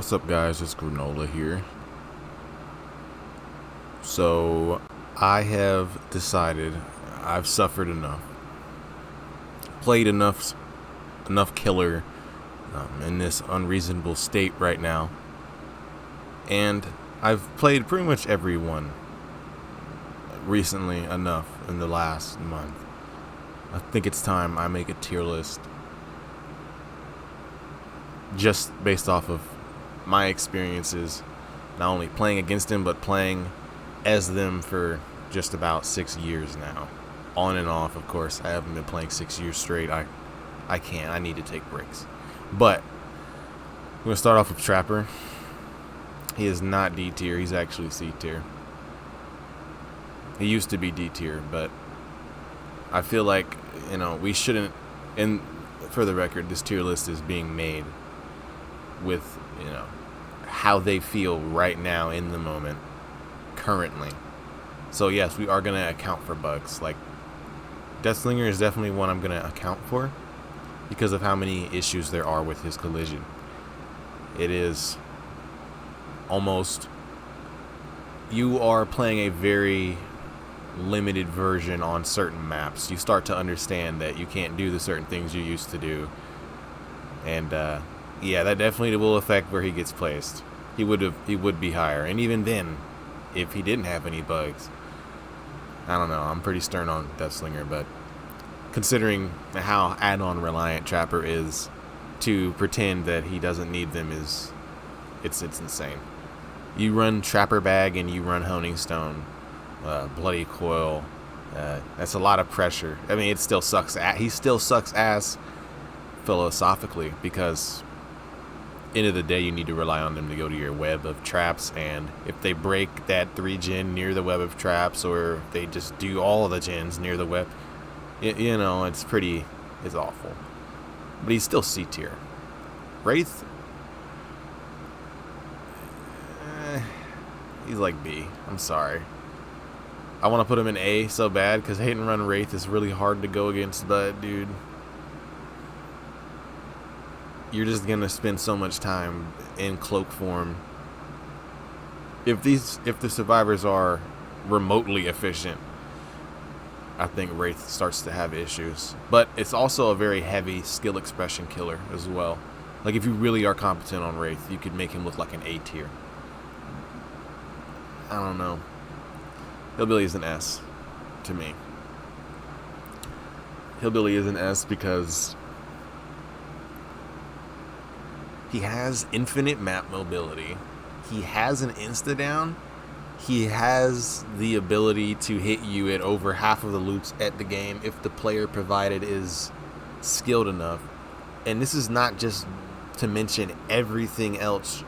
What's up, guys? It's Granola here. So, I have decided I've suffered enough, played enough killer in this unreasonable state right now, and I've played pretty much everyone recently enough in the last month. I think it's time I make a tier list just based off of my experiences, not only playing against them, but playing as them for just about 6 years now. On and off, of course. I haven't been playing 6 years straight. I can't. I need to take breaks. But I'm going to start off with Trapper. He is not D tier. He's actually C tier. He used to be D tier, but I feel like, we shouldn't, and for the record, this tier list is being made with, how they feel right now in the moment, currently. So yes, we are going to account for bugs. Like, Deathslinger is definitely one I'm going to account for because of how many issues there are with his collision. It is almost, you are playing a very limited version on certain maps. You start to understand that you can't do the certain things you used to do. And, yeah, that definitely will affect where he gets placed. He would be higher. And even then, if he didn't have any bugs, I don't know. I'm pretty stern on Deathslinger, but considering how add-on reliant Trapper is, to pretend that he doesn't need them it's insane. You run Trapper Bag and you run Honing Stone, Bloody Coil. That's a lot of pressure. I mean, it still sucks. He still sucks ass philosophically, because end of the day, you need to rely on them to go to your web of traps, and if they break that 3-gen near the web of traps, or if they just do all of the gens near the web, it's awful. But he's still C tier. Wraith, he's like B. I'm sorry. I want to put him in A so bad, because hit and run Wraith is really hard to go against, but dude, you're just gonna spend so much time in cloak form. If the survivors are remotely efficient, I think Wraith starts to have issues. But it's also a very heavy skill expression killer as well. Like, if you really are competent on Wraith, you could make him look like an A tier. I don't know. Hillbilly is an S to me. Hillbilly is an S because he has infinite map mobility. He has an insta-down. He has the ability to hit you at over half of the loops at the game if the player provided is skilled enough. And this is not just to mention everything else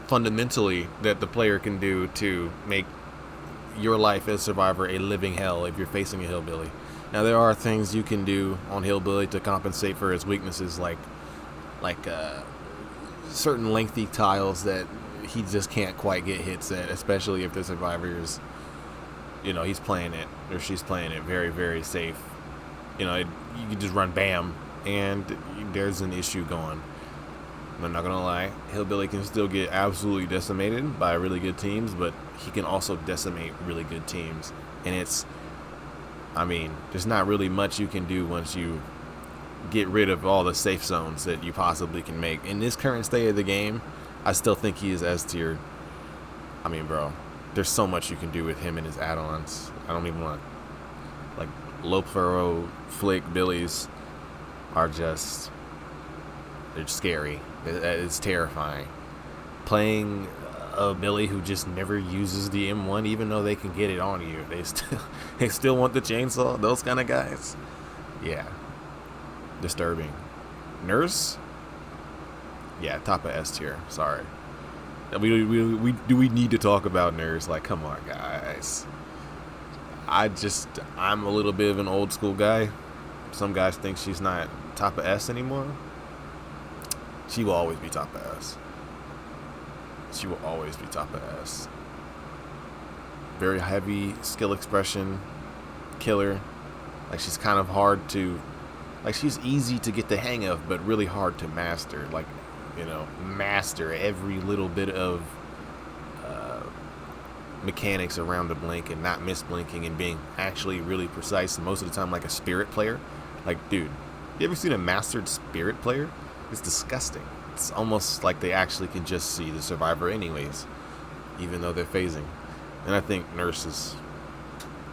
fundamentally that the player can do to make your life as Survivor a living hell if you're facing a Hillbilly. Now, there are things you can do on Hillbilly to compensate for his weaknesses, like certain lengthy tiles that he just can't quite get hits at, especially if the survivors, he's playing it or she's playing it very, very safe. You can just run bam and there's an issue going. I'm not gonna lie, Hillbilly can still get absolutely decimated by really good teams, but he can also decimate really good teams. And there's not really much you can do once you get rid of all the safe zones that you possibly can make. In this current state of the game, I still think he is S tier. Bro, there's so much you can do with him and his add-ons. I don't even want to, like, low furrow flick Billies are just, they're scary. It's terrifying. Playing a Billy who just never uses the M1, even though they can get it on you, they still want the chainsaw. Those kind of guys, yeah. Disturbing. Nurse, yeah, top of S tier. Sorry. We need to talk about Nurse? Like, come on, guys. I'm a little bit of an old school guy. Some guys think she's not top of S anymore. She will always be top of S. She will always be top of S. Very heavy skill expression killer. Like, she's kind of hard to, like, she's easy to get the hang of, but really hard to master. Like, master every little bit of mechanics around the blink and not miss blinking and being actually really precise, and most of the time like a spirit player. Like, dude, you ever seen a mastered spirit player? It's disgusting. It's almost like they actually can just see the survivor anyways, even though they're phasing. And I think Nurse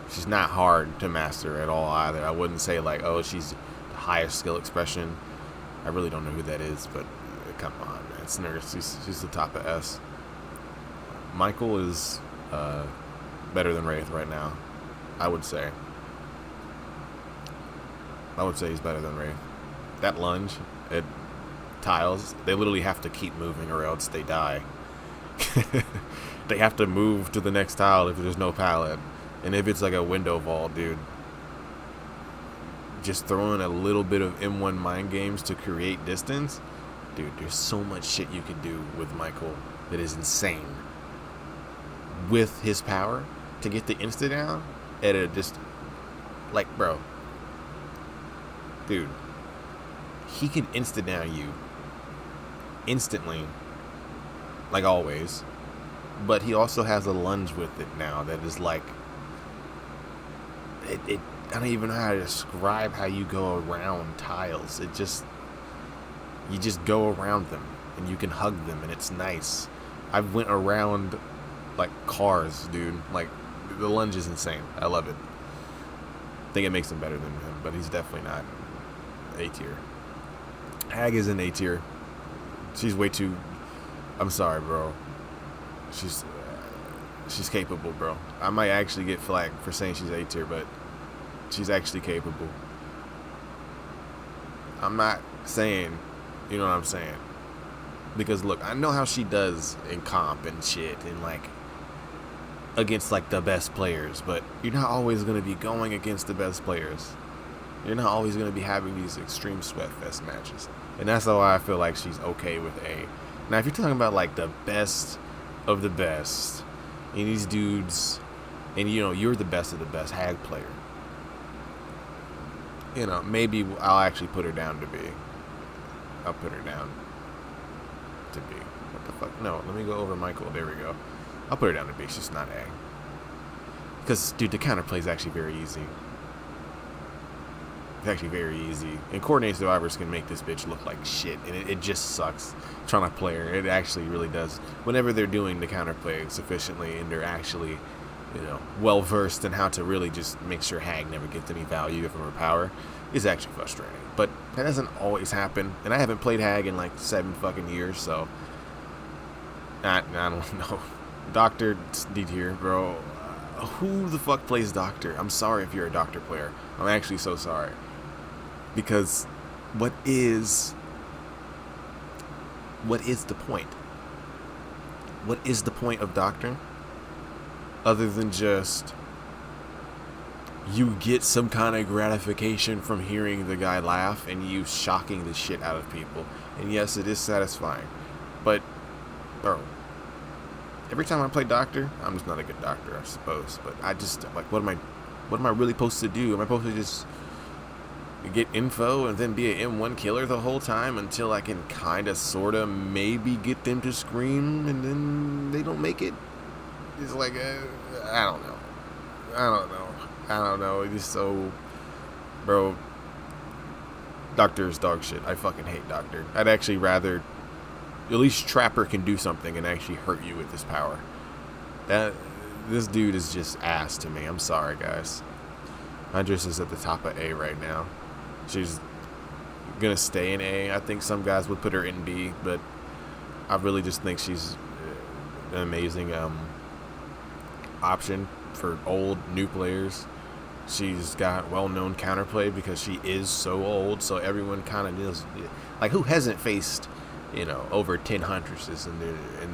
she's not hard to master at all either. I wouldn't say like, oh, she's the highest skill expression. I really don't know who that is, but come on, man. It's Nurse. She's the top of S. Michael is better than Wraith right now, I would say. He's better than Wraith. That lunge at tiles, they literally have to keep moving or else they die. They have to move to the next tile if there's no pallet. And if it's like a window vault, dude, just throwing a little bit of M1 mind games to create distance, dude, there's so much shit you can do with Michael that is insane. With his power to get the insta down at a just like, bro, dude, he can insta down you instantly, like always, but he also has a lunge with it now that is like it I don't even know how to describe how you go around tiles. You just go around them and you can hug them and it's nice. I've went around like cars, dude. Like, the lunge is insane. I love it. I think it makes him better than him, but he's definitely not A tier. Hag is in A tier. She's way too. I'm sorry, bro. She's capable, bro. I might actually get flagged for saying she's A tier, but she's actually capable. I'm not saying, you know what I'm saying? Because look, I know how she does in comp and shit, and like against like the best players, but you're not always going to be going against the best players. You're not always going to be having these extreme sweatfest matches, and that's why I feel like she's okay with A. Now, if you're talking about like the best of the best, and these dudes, and you're the best of the best Hag player, maybe I'll actually put her down to B. I'll put her down to B. What the fuck? No, let me go over Michael. There we go. I'll put her down to B. She's just not A. Because, dude, the counterplay is actually very easy. It's actually very easy. And coordinated survivors can make this bitch look like shit. And it just sucks trying to play her. It actually really does. Whenever they're doing the counterplay sufficiently and they're actually, well versed in how to really just make sure Hag never gets any value from her power, is actually frustrating. But that doesn't always happen. And I haven't played Hag in like 7 fucking years, so I don't know. Doctor D tier, bro. Who the fuck plays Doctor? I'm sorry if you're a Doctor player. I'm actually so sorry. Because what is the point? What is the point of Doctor? Other than just you get some kind of gratification from hearing the guy laugh and you shocking the shit out of people. And yes, it is satisfying. But, bro, every time I play Doctor, I'm just not a good Doctor, I suppose. But I just, like, what am I really supposed to do? Am I supposed to just get info and then be an M1 killer the whole time until I can kind of, sort of, maybe get them to scream and then they don't make it? It's like, I don't know. It's just so, bro, Doctor is dog shit. I fucking hate Doctor. I'd actually rather, at least Trapper can do something and actually hurt you with his power. This dude is just ass to me. I'm sorry, guys. Huntress is at the top of A right now. She's gonna stay in A. I think some guys would put her in B, but I really just think she's an amazing option for old, new players. She's got well-known counterplay because she is so old, so everyone kind of knows. Like, who hasn't faced, over 10 Huntresses in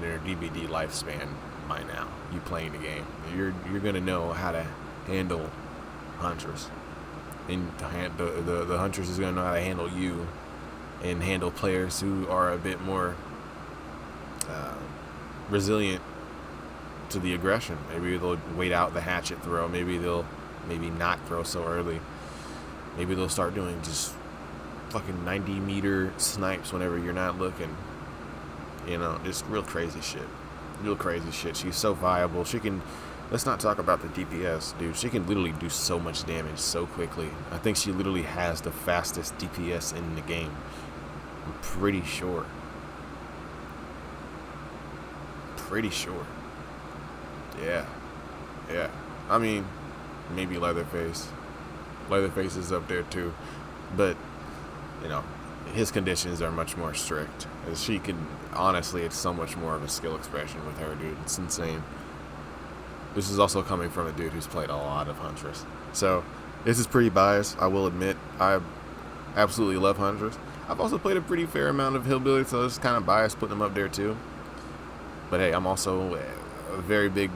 their DBD lifespan by now? You playing the game, you're gonna know how to handle Huntress, and the Huntress is gonna know how to handle you, and handle players who are a bit more resilient to the aggression. Maybe they'll wait out the hatchet throw. Maybe they'll not throw so early. Maybe they'll start doing just fucking 90-meter snipes whenever you're not looking. You know, just real crazy shit. Real crazy shit. She's so viable. She can. Let's not talk about the DPS, dude. She can literally do so much damage so quickly. I think she literally has the fastest DPS in the game. I'm pretty sure. Pretty sure. Yeah. Yeah. I mean, maybe Leatherface. Leatherface is up there too. But, you know, his conditions are much more strict. As she can, honestly, it's so much more of a skill expression with her, dude. It's insane. This is also coming from a dude who's played a lot of Huntress. So, this is pretty biased, I will admit. I absolutely love Huntress. I've also played a pretty fair amount of Hillbilly, so it's kind of biased putting them up there too. But hey, I'm also a very big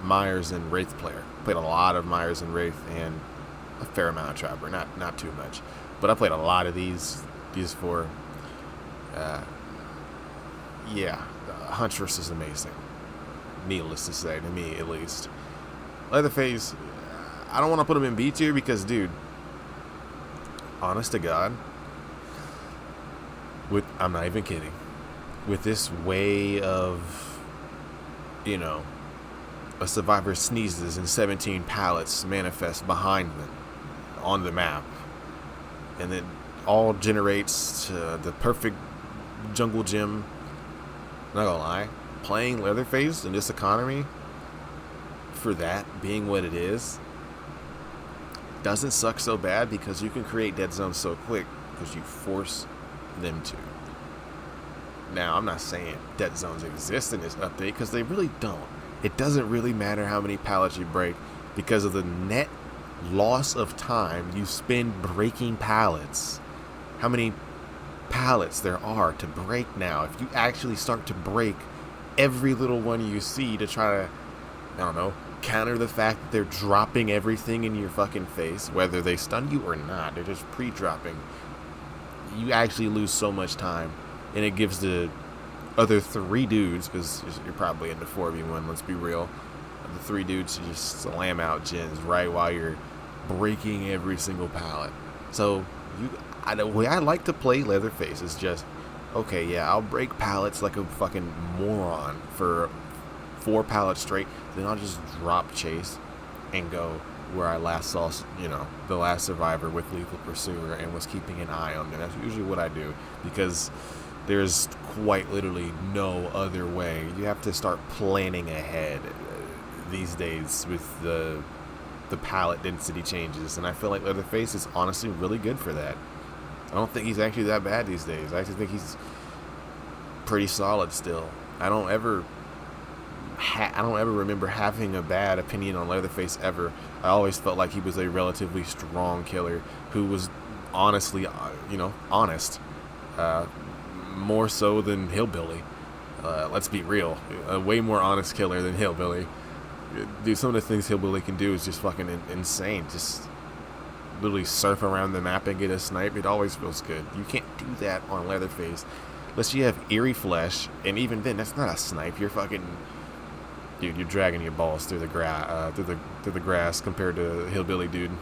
Myers and Wraith player. Played a lot of Myers and Wraith and a fair amount of Trapper. Not too much. But I played a lot of these four. Yeah, Huntress is amazing. Needless to say, to me at least. Leatherface, I don't want to put him in B tier because, dude, honest to God, I'm not even kidding. With this way of, you know, a survivor sneezes and 17 pallets manifest behind them on the map, and it all generates the perfect jungle gym. Not gonna lie, playing Leatherface in this economy, for that being what it is, doesn't suck so bad because you can create dead zones so quick because you force them to. Now, I'm not saying dead zones exist in this update because they really don't. It doesn't really matter how many pallets you break because of the net loss of time you spend breaking pallets. How many pallets there are to break now. If you actually start to break every little one you see to try to, I don't know, counter the fact that they're dropping everything in your fucking face, whether they stun you or not, they're just pre-dropping, you actually lose so much time. And it gives the other 3 dudes, because you're probably into 4v1, let's be real, the 3 dudes to just slam out gens right while you're breaking every single pallet. So the way I like to play Leatherface is just, okay, yeah, I'll break pallets like a fucking moron for 4 pallets straight, then I'll just drop chase and go where I last saw, you know, the last survivor with Lethal Pursuer and was keeping an eye on them. That's usually what I do because there's quite literally no other way. You have to start planning ahead these days with the pallet density changes, and I feel like Leatherface is honestly really good for that. I don't think he's actually that bad these days. I actually think he's pretty solid still. I don't ever remember having a bad opinion on Leatherface ever. I always felt like he was a relatively strong killer who was honestly, you know, honest. More so than Hillbilly. Let's be real. A way more honest killer than Hillbilly. Dude, some of the things Hillbilly can do is just fucking insane. Just literally surf around the map and get a snipe. It always feels good. You can't do that on Leatherface unless you have eerie flesh, and even then, that's not a snipe. You're fucking, dude. You're dragging your balls through the grass compared to Hillbilly, dude.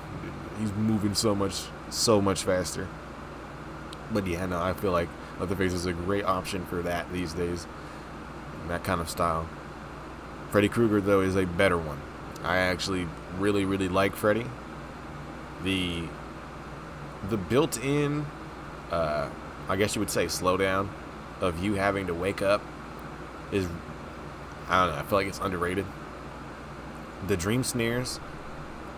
He's moving so much faster. But yeah, no, I feel like Leatherface is a great option for that these days. That kind of style. Freddy Krueger, though, is a better one. I actually really, really like Freddy. The built-in, I guess you would say, slowdown of you having to wake up is, I don't know, I feel like it's underrated. The dream snares,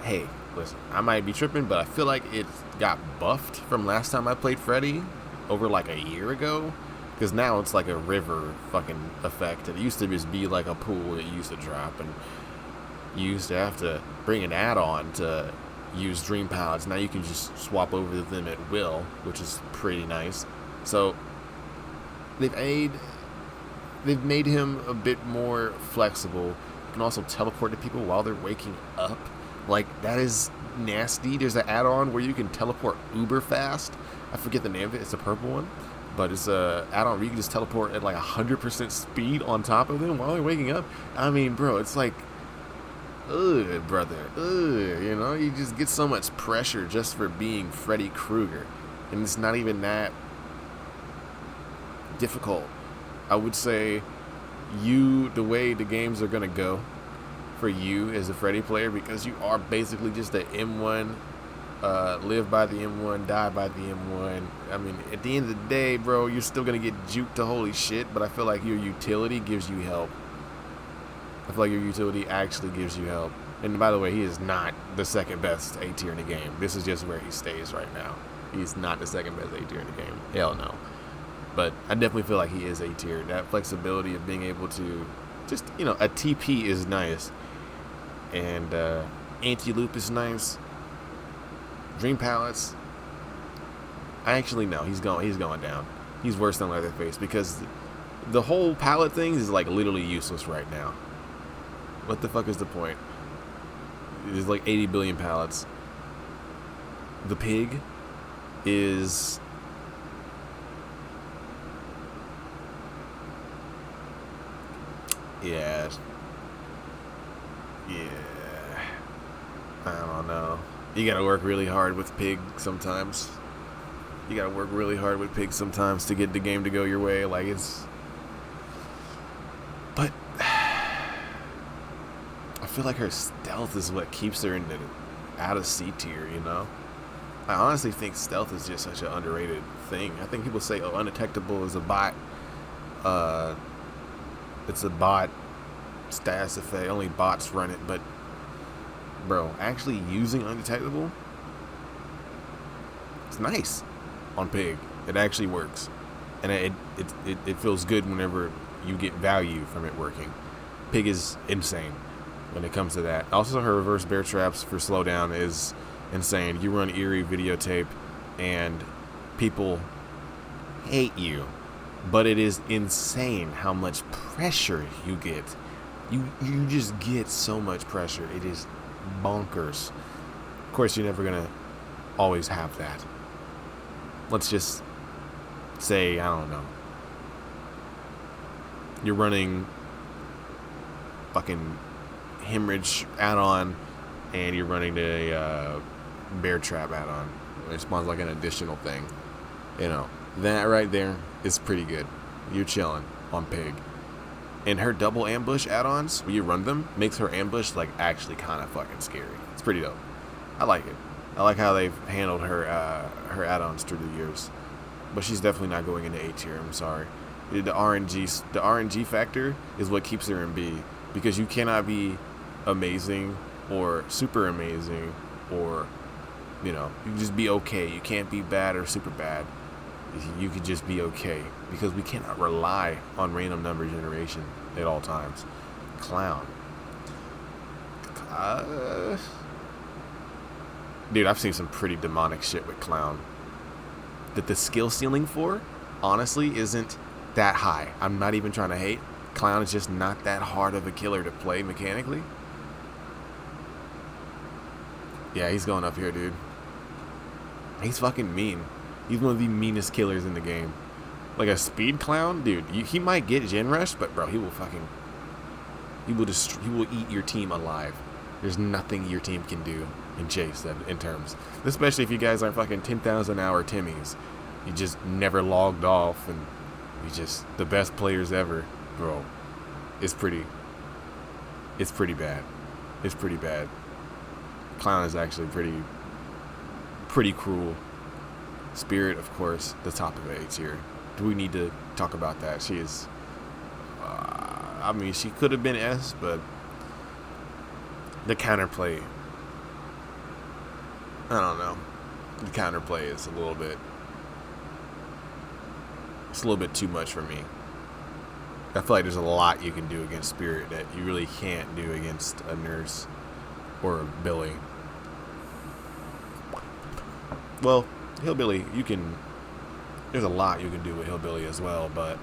hey, listen, I might be tripping, but I feel like it got buffed from last time I played Freddy over like a year ago. Because now it's like a river fucking effect. It used to just be like a pool that used to drop, and you used to have to bring an add-on to use dream pallets. Now you can just swap over them at will, which is pretty nice. So they've made him a bit more flexible. You can also teleport to people while they're waking up. Like, that is nasty. There's an add-on where you can teleport uber fast. I forget the name of it. It's a purple one. But it's a add-on where you can just teleport at like 100% speed on top of them while they're waking up. I mean, bro, it's like, ugh, brother, ugh, you know? You just get so much pressure just for being Freddy Krueger. And it's not even that difficult. I would say the way the games are gonna go for you as a Freddy player, because you are basically just an M1, live by the M1, die by the M1. I mean, at the end of the day, bro, you're still gonna get juked to holy shit, but I feel like your utility gives you help. I feel like your utility actually gives you help. And by the way, he is not the second best A tier in the game. This is just where he stays right now. He's not the second best A tier in the game. Hell no. But I definitely feel like he is A tier. That flexibility of being able to just, a TP is nice. And anti-loop is nice. Dream pallets. I actually know he's going down. He's worse than Leatherface because the whole pallet thing is like literally useless right now. What the fuck is the point? There's like 80 billion pallets. The pig is yeah. I don't know. You gotta work really hard with pig sometimes. You gotta work really hard with pig sometimes to get the game to go your way. Like but I feel like her stealth is what keeps her out of C tier, I honestly think stealth is just such an underrated thing. I think people say, oh, undetectable is a bot. It's a bot status effect. Only bots run it. But, bro, actually using undetectable, it's nice on Pig. It actually works. And it feels good whenever you get value from it working. Pig is insane when it comes to that. Also, her reverse bear traps for slowdown is insane. You run eerie videotape and people hate you, but it is insane how much pressure you get. You just get so much pressure. It is bonkers. Of course, you're never gonna always have that. Let's just say, I don't know, you're running fucking hemorrhage add-on and you're running the bear trap add-on. It spawns like an additional thing. That right there is pretty good. You're chilling on Pig. And her double ambush add-ons, when you run them, makes her ambush like actually kind of fucking scary. It's pretty dope. I like it. I like how they've handled her add-ons through the years. But she's definitely not going into A tier. I'm sorry. The RNG factor is what keeps her in B, because you cannot be amazing or super amazing, or you can just be okay. You can't be bad or super bad. You could just be okay, because we cannot rely on random number generation at all times. Clown. Dude, I've seen some pretty demonic shit with Clown. That the skill ceiling for, honestly, isn't that high. I'm not even trying to hate. Clown is just not that hard of a killer to play mechanically. Yeah, he's going up here, dude. He's fucking mean. He's one of the meanest killers in the game. Like a speed clown, dude. He might get gen rush, but bro, he will eat your team alive. There's nothing your team can do in chase in terms, especially if you guys aren't fucking 10,000 hour Timmies. You just never logged off, and you just the best players ever, bro. It's pretty bad. It's pretty bad. Clown is actually pretty cruel. Spirit, of course, the top of A tier. Do we need to talk about that? She is, I mean, she could have been S, but the counterplay, I don't know. The counterplay is a little bit too much for me. I feel like there's a lot you can do against Spirit that you really can't do against a Nurse or a Billy. Well, Hillbilly, there's a lot you can do with Hillbilly as well, but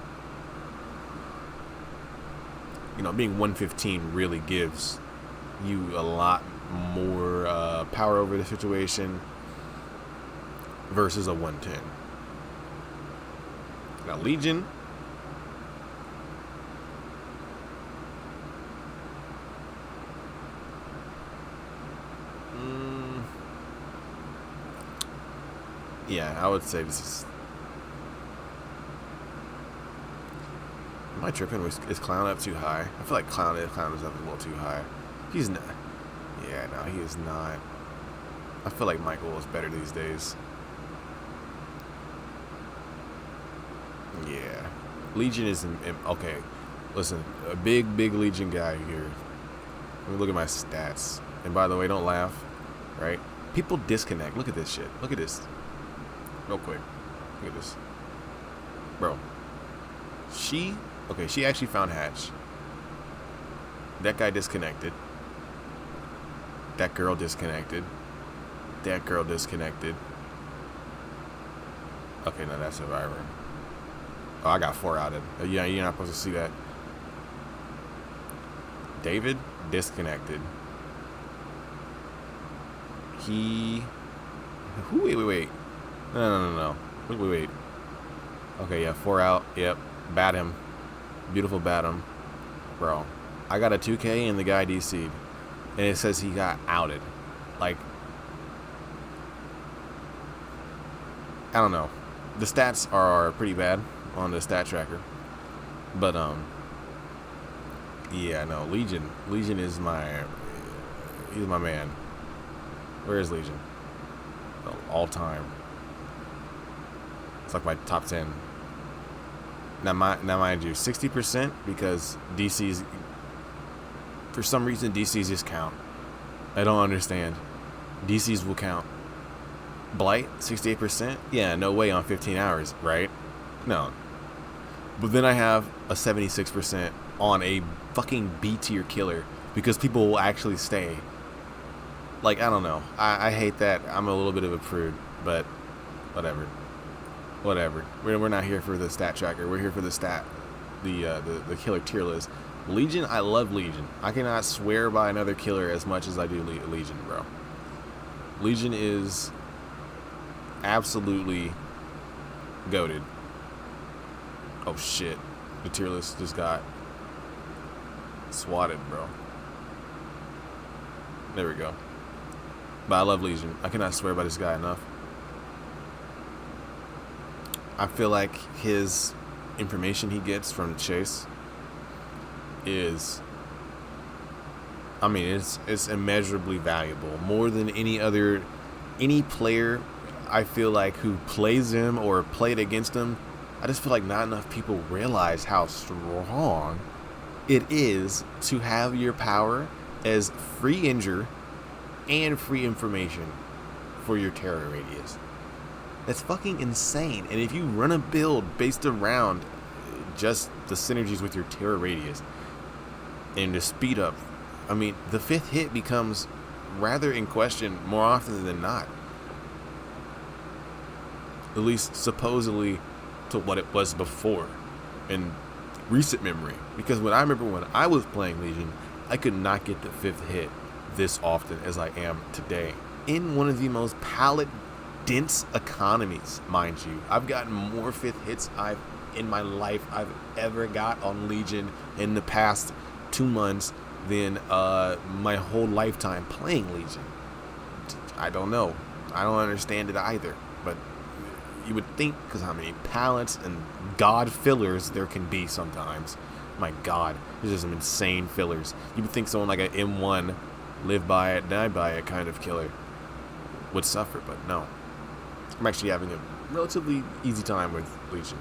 being 115 really gives you a lot more power over the situation versus a 110. Now Legion, yeah, I would say this is Am I tripping? Is Clown up too high? I feel like Clown is up a little too high. He's not. Yeah, no, he is not. I feel like Michael is better these days. Yeah. Legion is... Okay. Listen, a big Legion guy here. Let me look at my stats. And by the way, don't laugh. Right? People disconnect. Look at this shit. Look at this. Real quick. Look at this. Bro. She actually found Hatch. That guy disconnected. That girl disconnected. That girl disconnected. Okay, no, that's Survivor. Oh, I got 4 out of it. Yeah, you're not supposed to see that. David disconnected. Wait. No. Wait. Okay, yeah, 4 out. Yep. Bat him. Beautiful bat him. Bro, I got a 2K and the guy DC'd. And it says he got outed. Like, I don't know. The stats are pretty bad on the stat tracker. But, yeah, no, Legion is he's my man. Where is Legion? All time. It's like my top 10. Now mind you, 60% because DC's, for some reason, DC's just count. I don't understand. DC's will count. Blight, 68%? Yeah, no way on 15 hours, right? No. But then I have a 76% on a fucking B tier killer because people will actually stay. Like, I don't know. I hate that. I'm a little bit of a prude, but whatever. We're not here for the stat tracker. We're here for the killer tier list. Legion, I love Legion. I cannot swear by another killer as much as I do Legion, bro. Legion is absolutely goated. Oh shit. The tier list just got swatted, bro. There we go. But I love Legion. I cannot swear by this guy enough. I feel like his information he gets from Chase is, I mean, it's immeasurably valuable. More than any player I feel like who plays him or played against him. I just feel like not enough people realize how strong it is to have your power as free injure and free information for your terror radius. That's fucking insane. And if you run a build based around just the synergies with your terror radius and the speed up, I mean, the 5th hit becomes rather in question more often than not. At least supposedly to what it was before in recent memory. Because when I remember when I was playing Legion, I could not get the 5th hit this often as I am today. In one of the most pallet dense economies, mind you. I've gotten more 5th hits in my life I've ever got on Legion in the past 2 months than my whole lifetime playing Legion. I don't know. I don't understand it either. But you would think, because how many pallets and god fillers there can be sometimes. My god, there's just some insane fillers. You would think someone like an M1 live by it, die by it kind of killer would suffer, but no. I'm actually having a relatively easy time with Legion.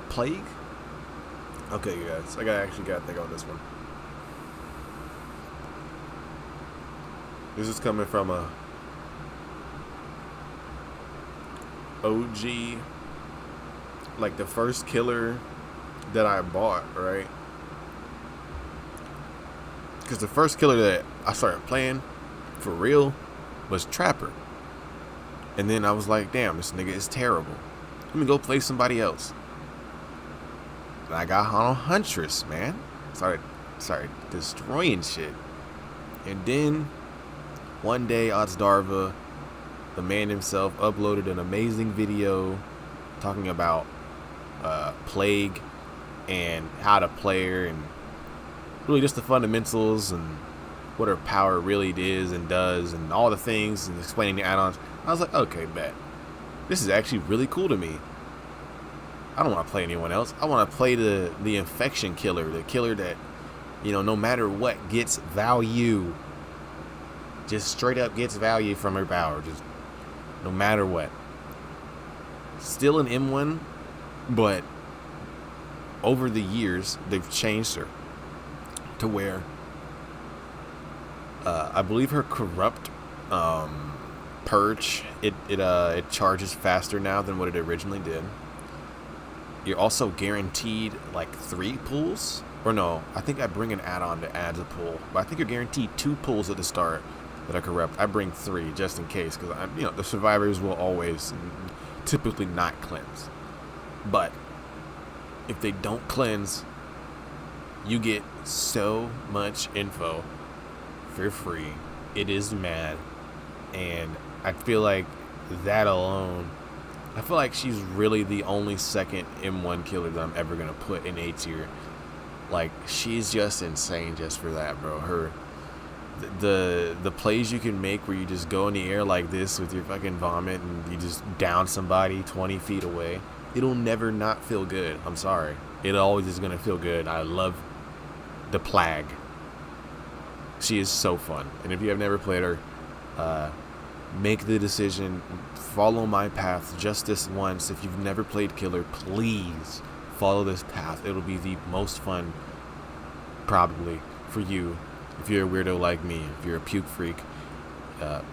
Plague? Okay, you guys, I actually gotta think on this one. This is coming from a OG, like the first killer that I bought, right? Because the first killer that I started playing for real was Trapper. And then I was like, damn, this nigga is terrible. Let me go play somebody else. And I got on Huntress, man. Started destroying shit. And then one day, Otsdarva, the man himself, uploaded an amazing video talking about Plague and how to play her and really just the fundamentals and what her power really is and does and all the things and explaining the add-ons. I was like, okay, bet. This is actually really cool to me. I don't want to play anyone else. I want to play the infection killer, the killer that, no matter what, gets value. Just straight up gets value from her power. Just no matter what. Still an M1, but over the years, they've changed her to where I believe her corrupt purge, it charges faster now than what it originally did. You're also guaranteed like 3 pulls, or no, I think I bring an add-on that adds a pull, but I think you're guaranteed 2 pulls at the start that are corrupt. I bring 3 just in case, because the survivors will always typically not cleanse, but if they don't cleanse, you get so much info for free. It is mad, and I feel like that alone, I feel like she's really the only second M1 killer that I'm ever gonna put in A tier. Like, she's just insane just for that, bro. Her the plays you can make where you just go in the air like this with your fucking vomit and you just down somebody 20 feet away. It'll never not feel good. I'm sorry. It always is gonna feel good. I love the Plague. She is so fun. And if you have never played her, make the decision. Follow my path just this once. If you've never played Killer, please follow this path. It'll be the most fun, probably, for you. If you're a weirdo like me, if you're a puke freak,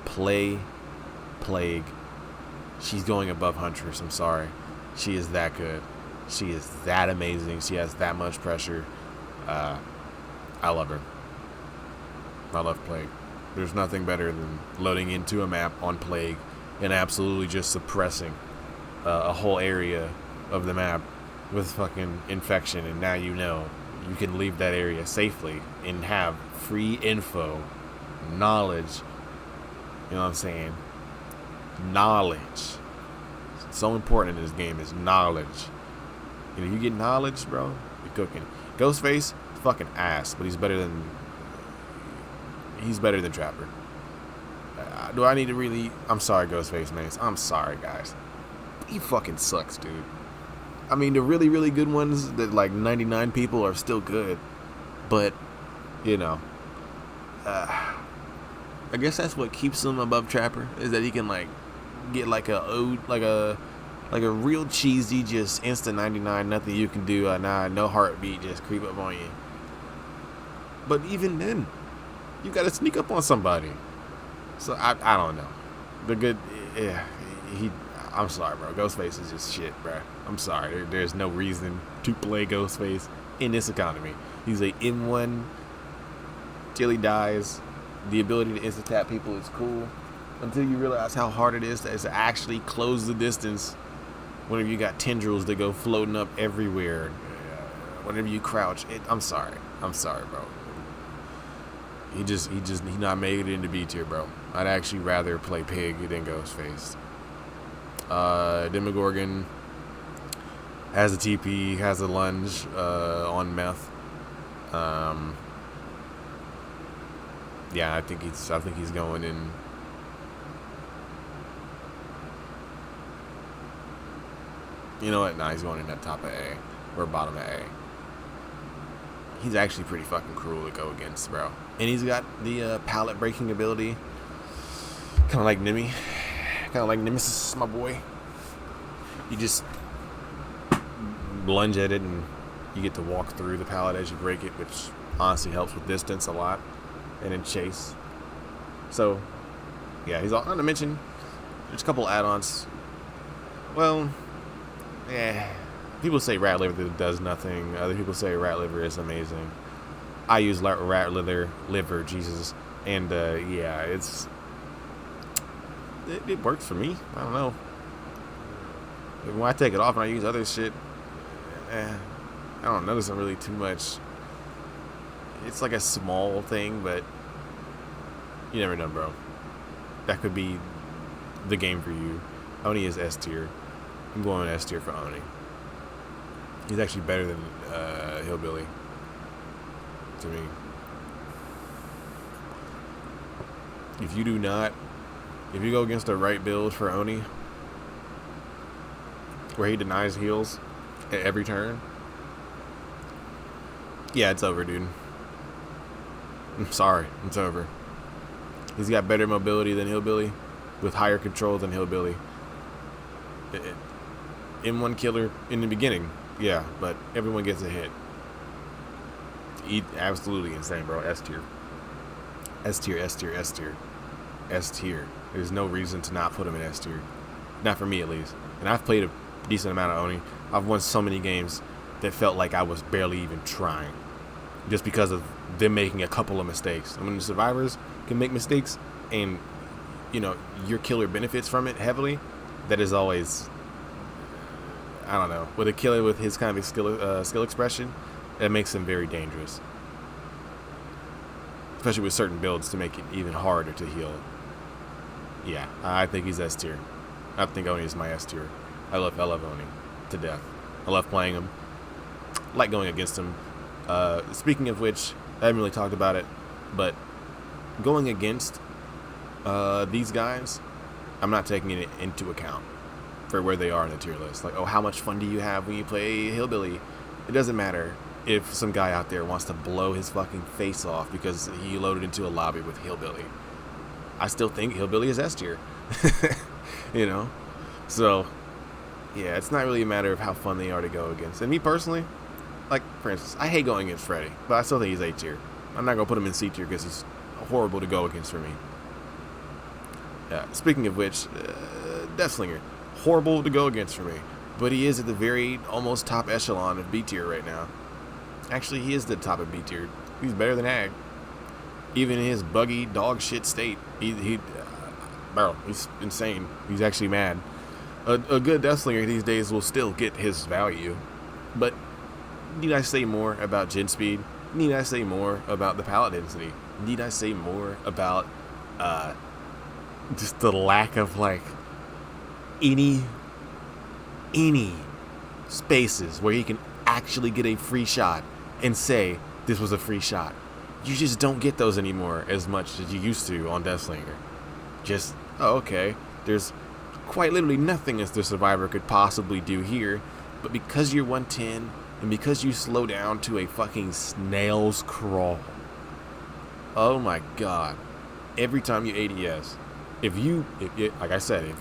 play Plague. She's going above Huntress. I'm sorry. She is that good. She is that amazing. She has that much pressure. I love her. I love Plague. There's nothing better than loading into a map on Plague and absolutely just suppressing a whole area of the map with fucking infection, and now you can leave that area safely and have free info, knowledge. You know what I'm saying? Knowledge. So important in this game is knowledge. You get knowledge, bro, you're cooking. Ghostface, fucking ass, but he's better than Trapper. Do I need to really? I'm sorry, Ghostface, man. I'm sorry, guys. He fucking sucks, dude. I mean, the really, really good ones that like 99 people are still good, but I guess that's what keeps him above Trapper, is that he can like get like a real cheesy, just instant 99, nothing you can do, no heartbeat, just creep up on you. But even then, you gotta sneak up on somebody. So I don't know. The good, yeah, I'm sorry, bro. Ghostface is just shit, bro. I'm sorry. There's no reason to play Ghostface in this economy. He's a M1 till he dies. The ability to instant tap people is cool until you realize how hard it is to actually close the distance. Whenever you got tendrils that go floating up everywhere, whenever you crouch, I'm sorry, bro. He's not making it into B tier, bro. I'd actually rather play Pig than Ghostface. Demogorgon has a TP, has a lunge on meth. Yeah, I think he's going in. You know what? Nah, he's going in that top of A or bottom of A. He's actually pretty fucking cruel to go against, bro. And he's got the pallet breaking ability. Kind of like Nimmy. Kind of like Nemesis, my boy. You just lunge at it and you get to walk through the pallet as you break it, which honestly helps with distance a lot. And then chase. So, yeah, he's all, not to mention, there's a couple add-ons. Well, people say rat liver does nothing. Other people say rat liver is amazing. I use rat liver, Jesus, and yeah, it works for me. I don't know. When I take it off and I use other shit, I don't notice it really too much. It's like a small thing, but you never know, bro. That could be the game for you. Oni is S tier. I'm going S tier for Oni. He's actually better than Hillbilly to me. If you go against the right build for Oni, where he denies heals, at every turn. Yeah, it's over, dude. I'm sorry, it's over. He's got better mobility than Hillbilly, with higher control than Hillbilly. M1 killer in the beginning, yeah, but everyone gets a hit. Absolutely insane, bro. S tier. S tier, S tier, S tier. S tier. There's no reason to not put him in S tier. Not for me, at least. And I've played a decent amount of Oni. I've won so many games that felt like I was barely even trying, just because of them making a couple of mistakes. I mean, the survivors can make mistakes, and your killer benefits from it heavily. That is always, I don't know, with a killer with his kind of skill expression, that makes him very dangerous, especially with certain builds to make it even harder to heal. Yeah, I think he's S tier. I think Oni is my S tier. I love Oni to death. I love playing him. I like going against him. Speaking of which, I haven't really talked about it, but going against these guys, I'm not taking it into account for where they are in the tier list. Like, oh, how much fun do you have when you play Hillbilly? It doesn't matter if some guy out there wants to blow his fucking face off because he loaded into a lobby with Hillbilly. I still think Hillbilly is S tier. So yeah, it's not really a matter of how fun they are to go against. And me personally, like, for instance, I hate going against Freddy, but I still think he's A tier. I'm not gonna put him in C tier because he's horrible to go against for me. Speaking of which, Deathslinger, horrible to go against for me, but he is at the very almost top echelon of B tier right now. Actually, he is the top of B tier. He's better than Ag. Even in his buggy dog shit state, bro, he's insane. He's actually mad. A good Deathslinger these days will still get his value, but need I say more about gen speed? Need I say more about the pallet density? Need I say more about just the lack of like any spaces where he can actually get a free shot and say this was a free shot? You just don't get those anymore as much as you used to on Deathslinger. Just, oh, okay, there's quite literally nothing as the survivor could possibly do here, but because you're 110 and because you slow down to a fucking snail's crawl, oh my god, every time you ADS, if like I said,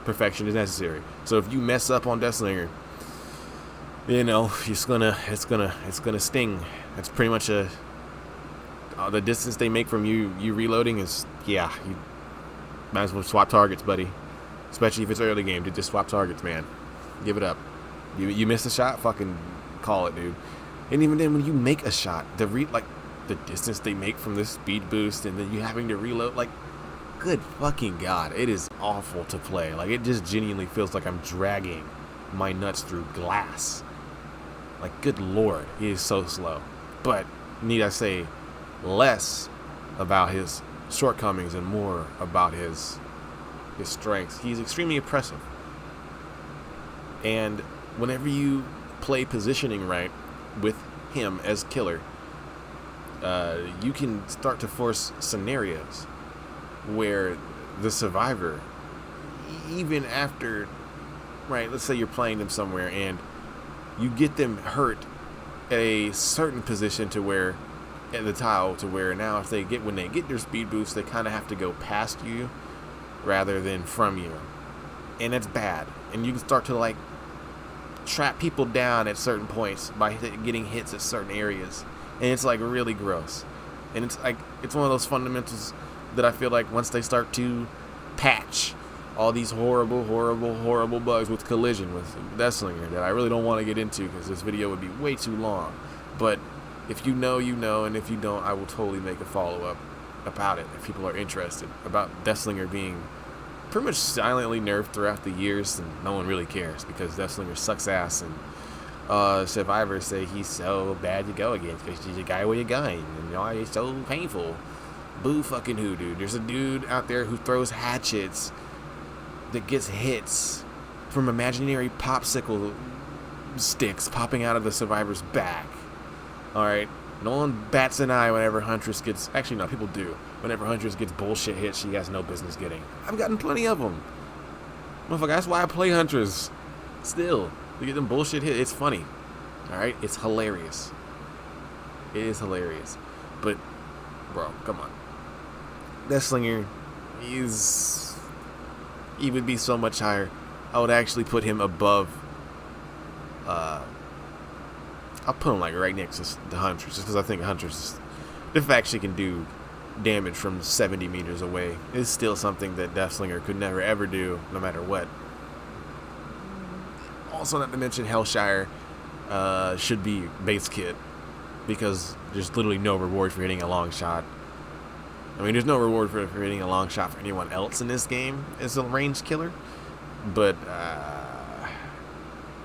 perfection is necessary. So if you mess up on Deathslinger, it's gonna sting. That's pretty much the distance they make from you reloading is, yeah, you might as well swap targets, buddy. Especially if it's early game, dude, just swap targets, man. Give it up. You miss a shot, fucking call it, dude. And even then, when you make a shot, the distance they make from this speed boost, and then you having to reload, like, good fucking god, it is awful to play. Like, it just genuinely feels like I'm dragging my nuts through glass. Like, good lord, he is so slow. But need I say less about his shortcomings and more about his strengths. He's extremely impressive. And whenever you play positioning right with him as killer, you can start to force scenarios where the survivor, even after, right, let's say you're playing them somewhere and you get them hurt at a certain position to where, at the tile, to where now when they get their speed boost, they kind of have to go past you rather than from you, and it's bad. And you can start to like trap people down at certain points by getting hits at certain areas, and it's like really gross. And it's like, it's one of those fundamentals that I feel like once they start to patch all these horrible bugs with collision with Deathslinger that I really don't want to get into because this video would be way too long. But if you know, and if you don't, I will totally make a follow-up about it if people are interested, about Deathslinger being pretty much silently nerfed throughout the years, and no one really cares because Deathslinger sucks ass, and survivors say he's so bad to go against because he's a guy with a gun, and he's so painful. Boo fucking who, dude? There's a dude out there who throws hatchets that gets hits from imaginary popsicle sticks popping out of the survivor's back. Alright, no one bats an eye whenever Huntress gets, actually no, people do, whenever Huntress gets bullshit hits she has no business getting. I've gotten plenty of them. Motherfucker, that's why I play Huntress. Still, You get them bullshit hit. It's funny. All right, it's hilarious. It is hilarious. But, bro, come on. Deathslinger, he would be so much higher. I would actually put him above. I'll put him like right next to the Huntress, just because I think Huntress, the fact she can do damage from 70 meters away is still something that Deathslinger could never ever do, no matter what. Also, not to mention Hellshire should be base kit, because there's literally no reward for hitting a long shot. I mean, there's no reward for hitting a long shot for anyone else in this game as a ranged killer, but I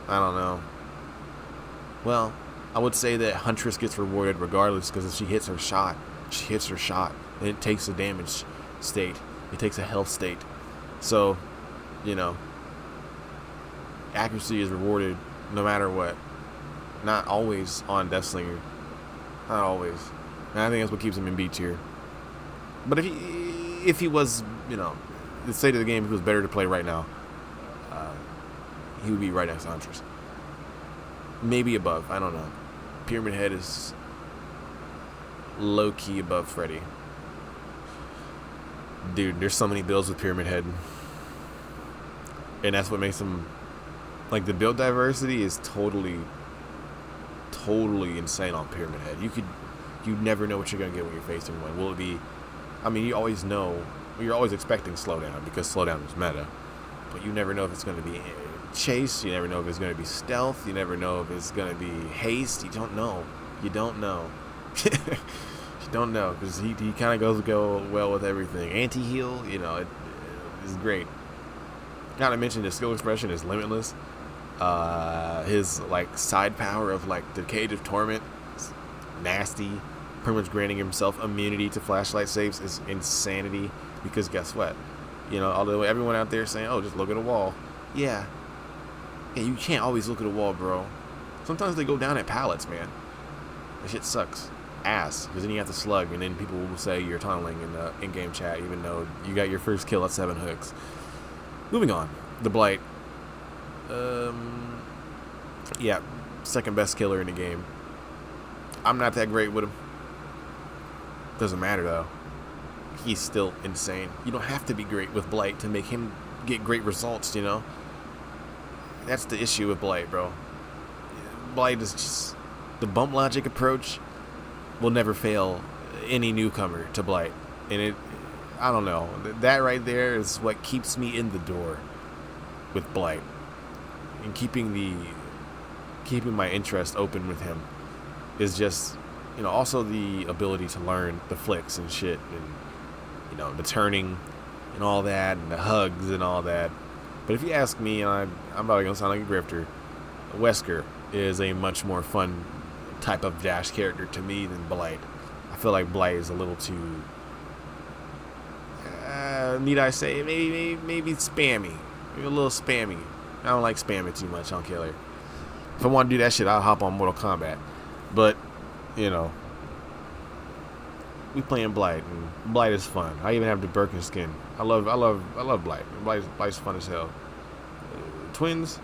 don't know. Well, I would say that Huntress gets rewarded regardless, because if she hits her shot, and it takes a damage state. It takes a health state. So, you know, accuracy is rewarded no matter what. Not always on Deathslinger. Not always. And I think that's what keeps him in B tier. But if he was, you know, the state of the game, if he was better to play right now, he would be right next to Huntress. Maybe above. I don't know. Pyramid Head is low-key above Freddy. Dude, there's so many builds with Pyramid Head. And that's what makes him... Like, the build diversity is totally insane on Pyramid Head. You never know what you're going to get when you're facing one. Will it be... I mean, you always know... You're always expecting slowdown, because slowdown is meta. But you never know if it's going to be chase. You never know if it's going to be stealth. You never know if it's going to be haste. You don't know. You don't know. You don't know, because he kind of go well with everything. Anti-heal, you know, it is great. Not to mention his skill expression is limitless. His like side power of like the Cage of Torment is nasty. Pretty much granting himself immunity to flashlight saves is insanity, because guess what? You know, although everyone out there saying, oh, just look at a wall. Yeah, you can't always look at a wall, bro. Sometimes they go down at pallets, man. That shit sucks ass, because then you have to slug, and then people will say you're tunneling in the in-game chat, even though you got your first kill at 7 hooks. Moving on, the Blight. Yeah, second best killer in the game. I'm not that great with him. Doesn't matter though. He's still insane. You don't have to be great with Blight to make him get great results, you know? That's the issue with Blight, bro. Blight is just... The bump logic approach will never fail any newcomer to Blight. And I don't know. That right there is what keeps me in the door with Blight. And keeping my interest open with him is just, you know, also the ability to learn the flicks and shit, and, you know, the turning and all that, and the hugs and all that. But if you ask me, and I'm probably gonna sound like a grifter, Wesker is a much more fun type of dash character to me than Blight. I feel like Blight is a little too, need I say, maybe spammy, maybe a little spammy. I don't like spamming too much on Killer. If I want to do that shit, I'll hop on Mortal Kombat. But, you know, we playing Blight, and Blight is fun. I even have the Birkin skin. I love Blight. Blight's fun as hell. Twins,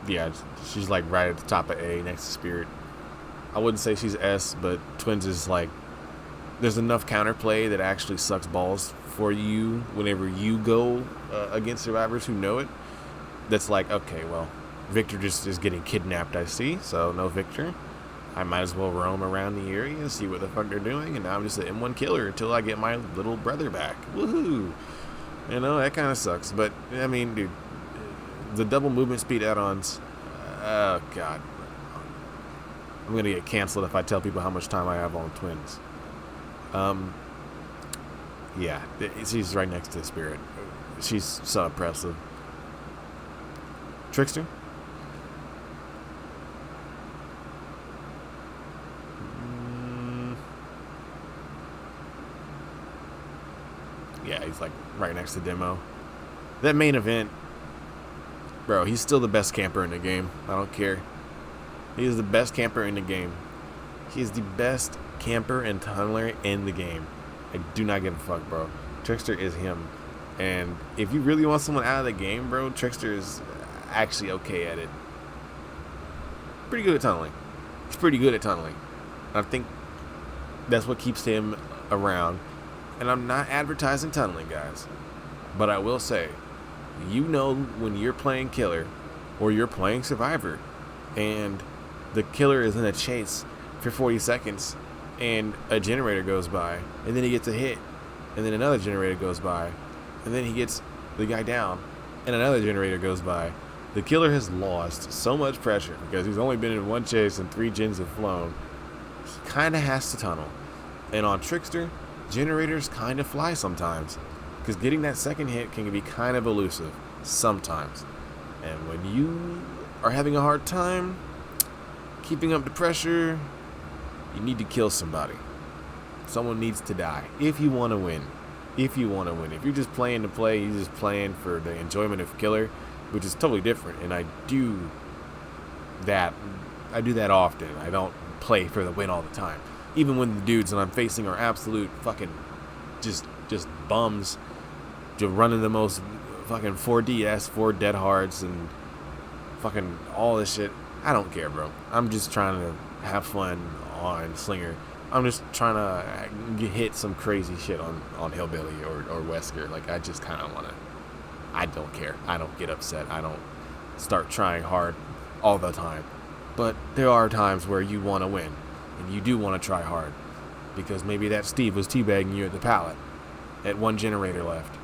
yeah, she's like right at the top of A, next to Spirit. I wouldn't say she's S, but Twins is like, there's enough counterplay that actually sucks balls for you whenever you go against survivors who know it. That's like, okay, well, Victor just is getting kidnapped, I see, so no Victor. I might as well roam around the area and see what the fuck they're doing, and now I'm just an M1 killer until I get my little brother back. Woohoo! You know, that kind of sucks, but, I mean, dude, the double movement speed add-ons, oh, God. I'm gonna get canceled if I tell people how much time I have on Twins. Yeah, she's right next to Spirit. She's so impressive. Trickster? Yeah, he's like right next to Demo. That main event, bro, he's still the best camper in the game. I don't care. He is the best camper in the game. He is the best camper and tunneler in the game. I do not give a fuck, bro. Trickster is him. And if you really want someone out of the game, bro, Trickster is actually okay at it. Pretty good at tunneling. He's pretty good at tunneling. I think that's what keeps him around. And I'm not advertising tunneling, guys. But I will say, you know when you're playing killer or you're playing survivor and the killer is in a chase for 40 seconds and a generator goes by and then he gets a hit and then another generator goes by and then he gets the guy down and another generator goes by. The killer has lost so much pressure because he's only been in one chase and 3 gens have flown. He kind of has to tunnel. And on Trickster, generators kind of fly sometimes because getting that second hit can be kind of elusive sometimes. And when you are having a hard time keeping up the pressure, you need to kill somebody. Someone needs to die if you want to win. If you want to win. If you're just playing to play, you're just playing for the enjoyment of killer, which is totally different. And I do that often. I don't play for the win all the time. Even when the dudes that I'm facing are absolute fucking just bums, just running the most fucking 4DS, 4 dead hards, and fucking all this shit. I don't care, bro. I'm just trying to have fun on Slinger. I'm just trying to hit some crazy shit on Hillbilly or Wesker. Like, I just kind of want to. I don't care. I don't get upset. I don't start trying hard all the time. But there are times where you want to win. And you do want to try hard. Because maybe that Steve was teabagging you at the pallet at 1 generator left.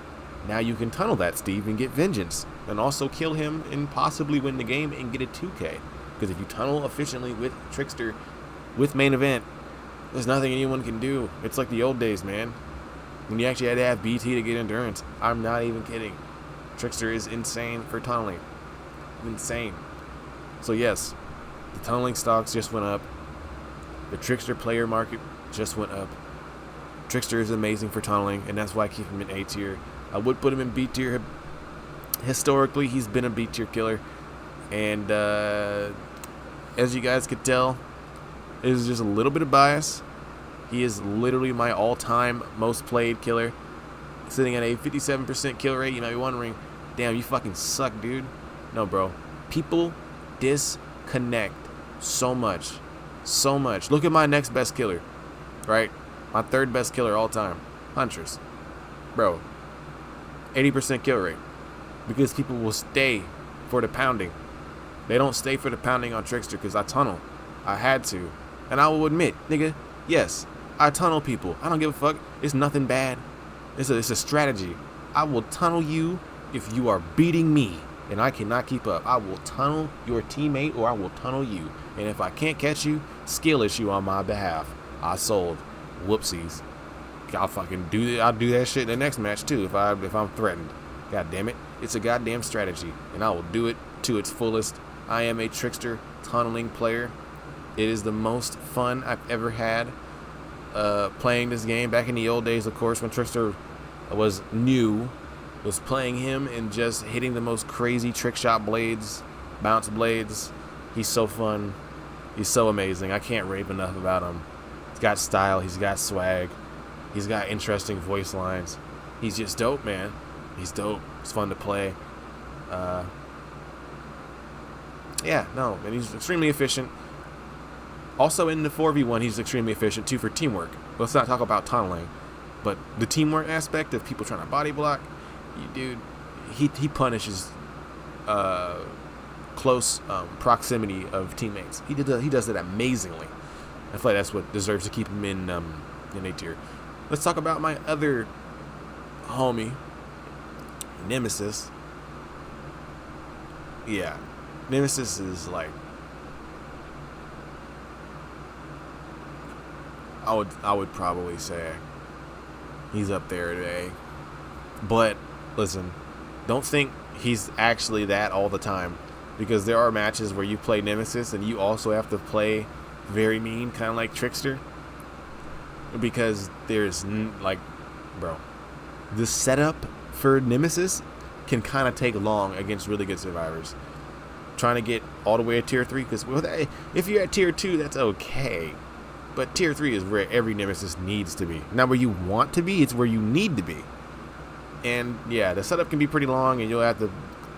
Now you can tunnel that Steve and get vengeance. And also kill him and possibly win the game and get a 2K. Because if you tunnel efficiently with Trickster, with main event, there's nothing anyone can do. It's like the old days, man. When you actually had to have BT to get endurance. I'm not even kidding. Trickster is insane for tunneling. Insane. So yes, the tunneling stocks just went up. The Trickster player market just went up. Trickster is amazing for tunneling, and that's why I keep him in A tier. I would put him in B tier. Historically, he's been a B tier killer. And as you guys could tell, it is just a little bit of bias. He is literally my all-time most played killer, sitting at a 57% kill rate. You might be wondering, damn, you fucking suck, dude. No, bro. People disconnect so much. So much. Look at my next best killer, right? My 3rd best killer all time, Huntress. Bro, 80% kill rate. Because people will stay for the pounding. They don't stay for the pounding on Trickster because I tunnel. I had to. And I will admit, nigga, yes, I tunnel people. I don't give a fuck. It's nothing bad. It's a strategy. I will tunnel you if you are beating me and I cannot keep up. I will tunnel your teammate or I will tunnel you. And if I can't catch you, skill issue on my behalf. I sold. Whoopsies. I'll do that shit in the next match too if I'm threatened. God damn it. It's a goddamn strategy. And I will do it to its fullest. I am a Trickster tunneling player. It is the most fun I've ever had playing this game. Back in the old days, of course, when Trickster was new, was playing him and just hitting the most crazy trick shot blades, bounce blades. He's so fun. He's so amazing. I can't rave enough about him. He's got style. He's got swag. He's got interesting voice lines. He's just dope, man. He's dope. It's fun to play. Yeah, no, and he's extremely efficient. Also in the 4v1, he's extremely efficient too for teamwork. Let's not talk about tunneling, but the teamwork aspect of people trying to body block, dude, he punishes close proximity of teammates. He does it amazingly. I feel like that's what deserves to keep him in A tier. Let's talk about my other homie, Nemesis. Yeah, Nemesis is like, I would probably say he's up there today. But listen, don't think he's actually that all the time, because there are matches where you play Nemesis and you also have to play very mean, kind of like Trickster, because there's like, bro, the setup for Nemesis can kind of take long against really good survivors. Trying to get all the way to tier 3, because if you're at tier 2, that's okay. But tier 3 is where every Nemesis needs to be. Not where you want to be, it's where you need to be. And yeah, the setup can be pretty long, and you'll have to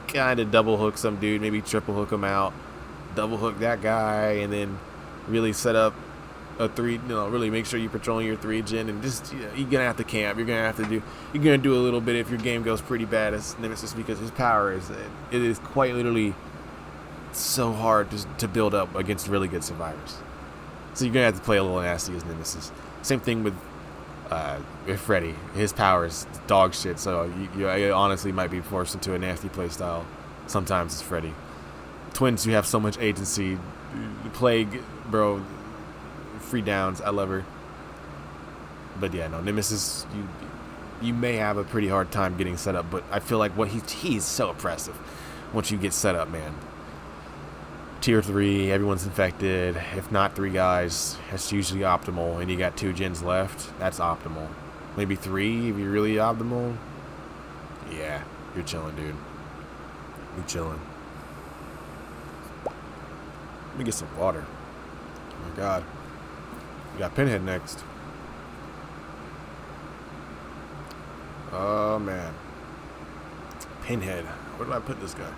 kind of double hook some dude, maybe triple hook him out, double hook that guy, and then really set up a 3, really make sure you're patrolling your 3 gen, and just, you're gonna have to camp. You're gonna do a little bit if your game goes pretty bad as Nemesis, because his power it is quite literally so hard to build up against really good survivors. So you're gonna have to play a little nasty as Nemesis. Same thing with Freddy. His power is dog shit, so you honestly might be forced into a nasty play style sometimes as Freddy. Twins, you have so much agency. Plague, bro, free downs, I love her. But yeah, no, Nemesis, you may have a pretty hard time getting set up, but I feel like he's so oppressive once you get set up, man. Tier 3, everyone's infected. If not 3 guys, that's usually optimal, and you got 2 gens left, that's optimal. Maybe 3 if you're really optimal. Yeah, you're chilling, dude. You're chilling. Let me get some water. Oh my god. We got Pinhead next. Oh man. Pinhead. Where did I put this guy?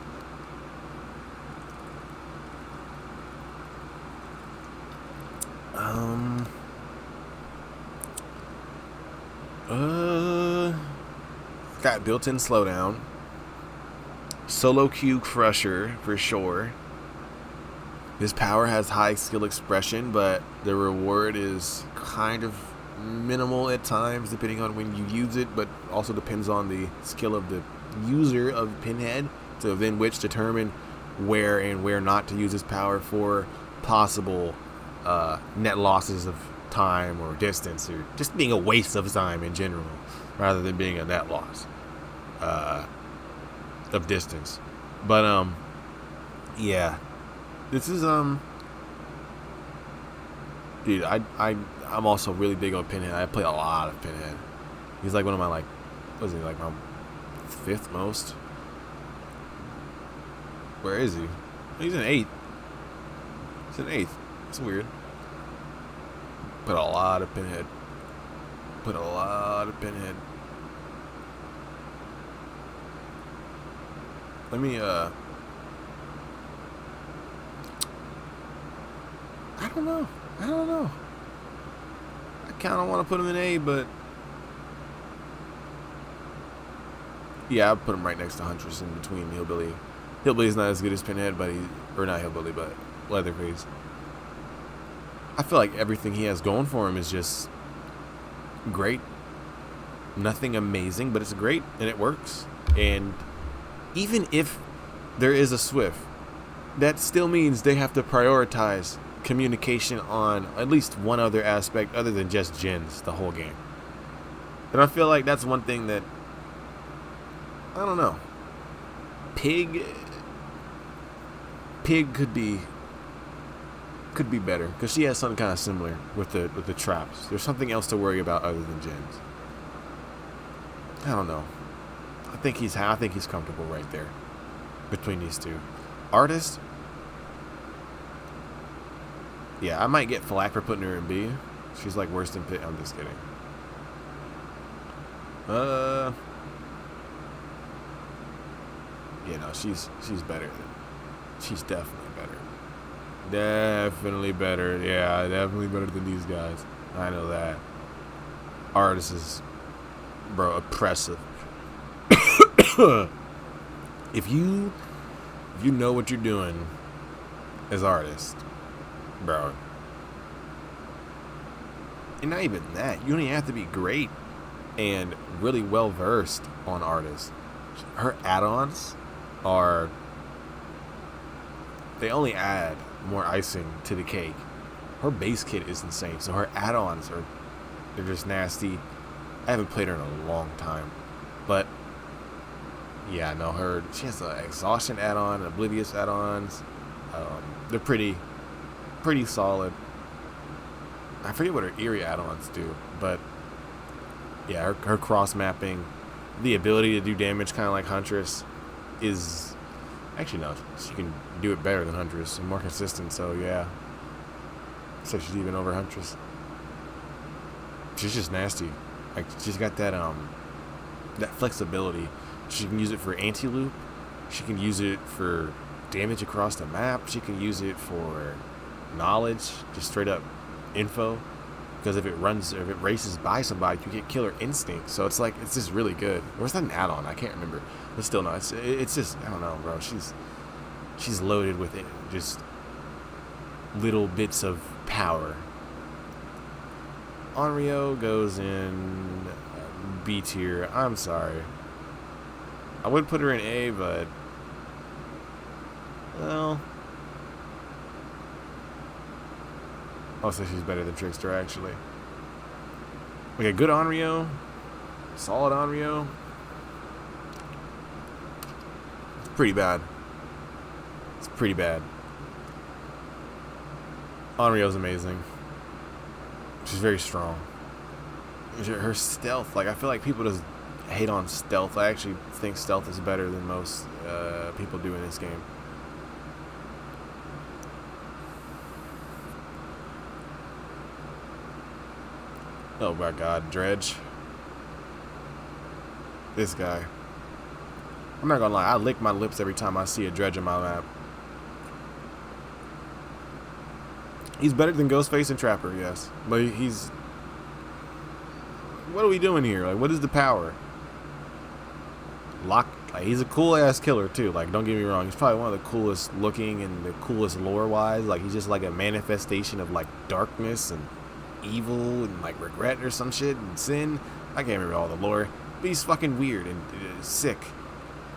Got built-in slowdown. Solo Q Crusher for sure. His power has high skill expression, but the reward is kind of minimal at times, depending on when you use it, but also depends on the skill of the user of Pinhead, to then which determine where and where not to use his power for possible net losses of time or distance, or just being a waste of time in general, rather than being a net loss of distance. But yeah, this is dude, I'm also really big on Pinhead. I play a lot of Pinhead. He's like one of my, like, what is he, like my 5th most? Where is he? He's in 8th. He's in 8th. It's weird. Put a lot of Pinhead. Put a lot of Pinhead. Let me I don't know. I kind of want to put him in A, but yeah, I'll put him right next to Huntress, in between Hillbilly. Hillbilly's not as good as Pinhead, but or not Hillbilly, but Leatherface. I feel like everything he has going for him is just great. Nothing amazing, but it's great, and it works. And even if there is a Swift, that still means they have to prioritize communication on at least one other aspect other than just gens the whole game. And I feel like that's one thing that, I don't know, Pig could be better, because she has something kind of similar with the traps. There's something else to worry about other than gens. I don't know. I think he's comfortable right there between these two. Artist, yeah, I might get flack for putting her in B. She's like worse than Pit. I'm just kidding. Yeah, no, she's better. She's definitely better. Definitely better. Yeah, definitely better than these guys. I know that. Artist is, bro, oppressive. If you know what you're doing as Artist, bro, and not even that, you don't even have to be great and really well versed on Artist. Her add-ons they only add more icing to the cake. Her base kit is insane, so her add-ons they're just nasty. I haven't played her in a long time, but yeah, no, she has an exhaustion add-on, oblivious add-ons. They're pretty solid. I forget what her eerie add-ons do, but yeah, her cross mapping, the ability to do damage kind of like Huntress is, actually no, she can do it better than Huntress and more consistent. So yeah, so she's even over Huntress. She's just nasty. Like, she's got that flexibility. She can use it for anti-loop, She can use it for damage across the map. She can use it for knowledge, just straight up info. Because if it races by somebody, you get killer instinct. So it's like, it's just really good. Or is that an add-on? I can't remember. But still, no, it's just, I don't know, bro. She's loaded with it, just little bits of power. Onryo goes in B tier. I'm sorry. I would put her in A, but well, I'll say she's better than Trickster, actually. Like a good Onryo, solid Onryo. It's pretty bad. It's pretty bad. Onryo's amazing. She's very strong. Her stealth, like, I feel like people just hate on stealth. I actually think stealth is better than most people do in this game. Oh my god, Dredge. This guy. I'm not gonna lie, I lick my lips every time I see a Dredge on my map. He's better than Ghostface and Trapper, yes. But he's... What are we doing here? Like, what is the power? Like, he's a cool-ass killer, too. Like, don't get me wrong. He's probably one of the coolest looking and the coolest lore-wise. Like, he's just like a manifestation of, like, darkness and evil and, like, regret or some shit and sin. I can't remember all the lore. But he's fucking weird and sick.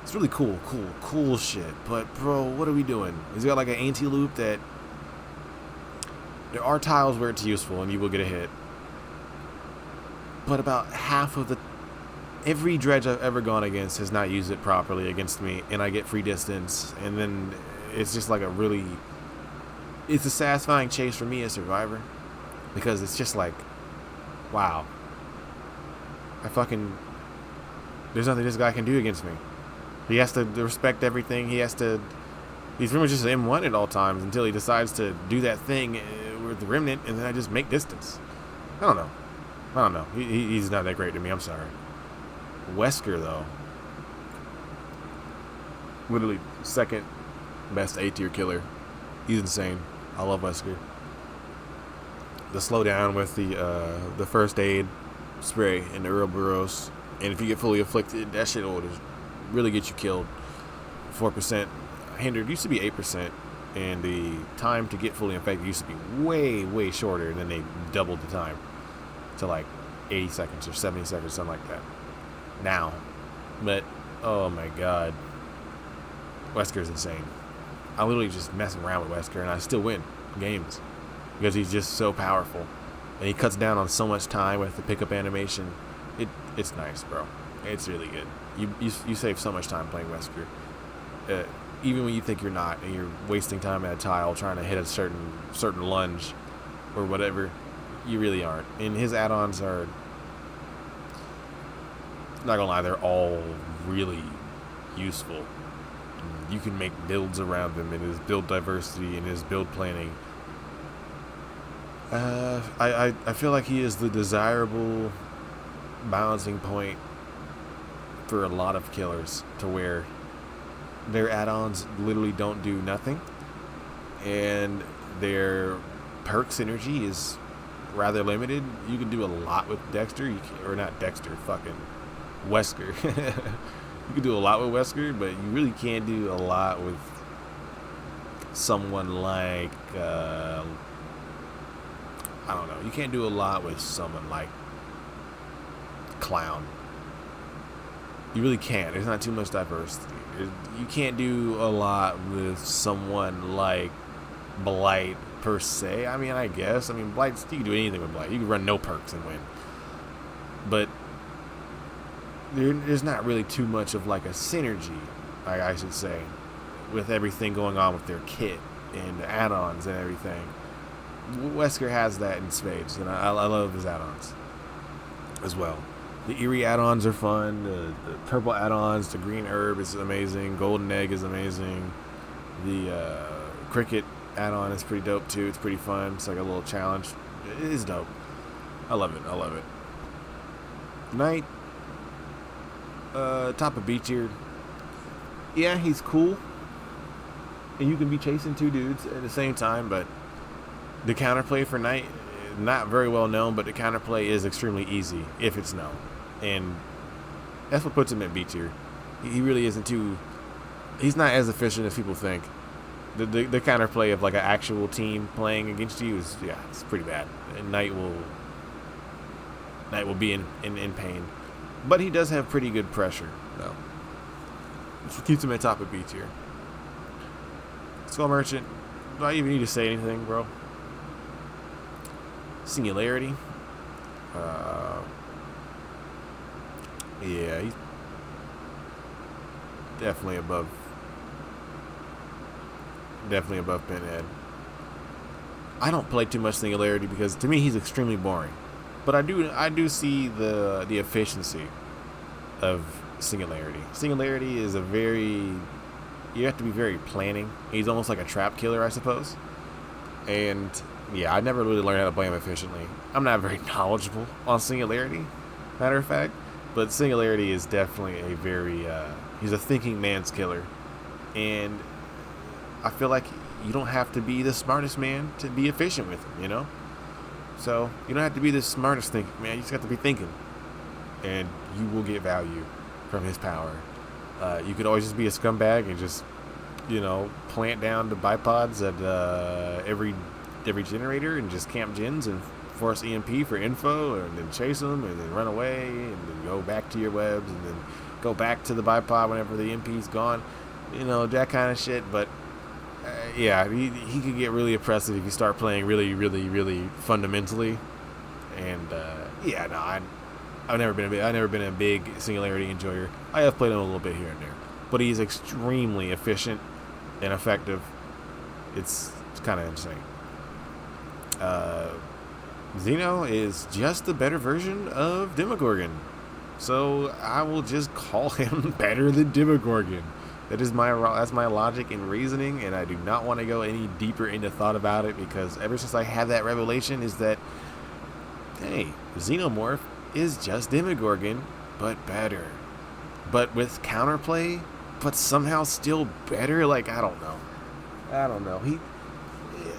It's really cool shit. But, bro, what are we doing? He's got, like, an anti-loop that... There are tiles where it's useful and you will get a hit. But about half of the... Every Dredge I've ever gone against has not used it properly against me, and I get free distance. And then it's just like a really... It's a satisfying chase for me as Survivor. Because it's just like... Wow. I fucking... There's nothing this guy can do against me. He has to respect everything. He has to... He's pretty much just an M1 at all times until he decides to do that thing with the Remnant, and then I just make distance. I don't know. He's not that great to me. I'm sorry. Wesker, though. Literally second best A-tier killer. He's insane. I love Wesker. The slowdown with the first aid spray in the Ouroboros. And if you get fully afflicted, that shit will just really get you killed. 4% hindered used to be 8%, and the time to get fully infected used to be way shorter, and then they doubled the time to like 80 seconds or 70 seconds, something like that now. But oh my god, Wesker's insane. I literally just mess around with Wesker and I still win games because he's just so powerful, and he cuts down on so much time with the pickup animation. It's nice, bro. It's really good. You save so much time playing Wesker. Even when you think you're not, and you're wasting time at a tile trying to hit a certain lunge or whatever, you really aren't. And his add-ons are, not gonna lie, they're all really useful. You can make builds around them, and his build diversity and his build planning. I feel like he is the desirable balancing point for a lot of killers, to where their add-ons literally don't do nothing, and their perk synergy is rather limited. You can do a lot with Dexter, or not Dexter, fucking Wesker. You can do a lot with Wesker, but you really can't do a lot with someone like I don't know. You can't do a lot with someone like Clown. You really can't. There's not too much diversity. You can't do a lot with someone like Blight per se. I mean, I guess. I mean, Blight, you can do anything with Blight. You can run no perks and win. But there's not really too much of like a synergy, I should say, with everything going on with their kit and the add-ons and everything. Wesker has that in spades, and I love his add-ons as well. The Eerie add-ons are fun. The purple add-ons, the green herb is amazing. Golden egg is amazing. The cricket add-on is pretty dope too. It's pretty fun. It's like a little challenge. It is dope. I love it. Knight, top of B tier. Yeah, he's cool, and you can be chasing two dudes at the same time. But the counterplay for Knight, not very well known, but the counterplay is extremely easy if it's known, and that's what puts him at B tier. He really isn't too. He's not as efficient as people think. The counterplay of like an actual team playing against you is, yeah, it's pretty bad. And Knight will be in pain, but he does have pretty good pressure though, which keeps him at top of B tier. Skull Merchant, do I even need to say anything, bro? Singularity, yeah, he's definitely above Pinhead. I don't play too much Singularity because to me he's extremely boring. But I do see the efficiency of Singularity. Singularity is you have to be very planning. He's almost like a trap killer, I suppose. And yeah, I never really learned how to play him efficiently. I'm not very knowledgeable on Singularity, matter of fact. But Singularity is definitely he's a thinking man's killer. And I feel like you don't have to be the smartest man to be efficient with him, you know? So you don't have to be the smartest thinking man. You just have to be thinking, and you will get value from his power. You could always just be a scumbag and just, plant down the bipods at every generator and just camp gens and force EMP for info, and then chase them and then run away and then go back to your webs and then go back to the bipod whenever the EMP's gone. That kind of shit. But yeah, he could get really oppressive if you start playing really, really, really fundamentally. And yeah, no, I've never been a big Singularity enjoyer. I have played him a little bit here and there, but he's extremely efficient and effective. It's kind of insane. Xeno is just a better version of Demogorgon, so I will just call him better than Demogorgon. That's my logic and reasoning, and I do not want to go any deeper into thought about it, because ever since I had that revelation is that, hey, Xenomorph is just Demogorgon, but better. But with counterplay, but somehow still better. Like, I don't know.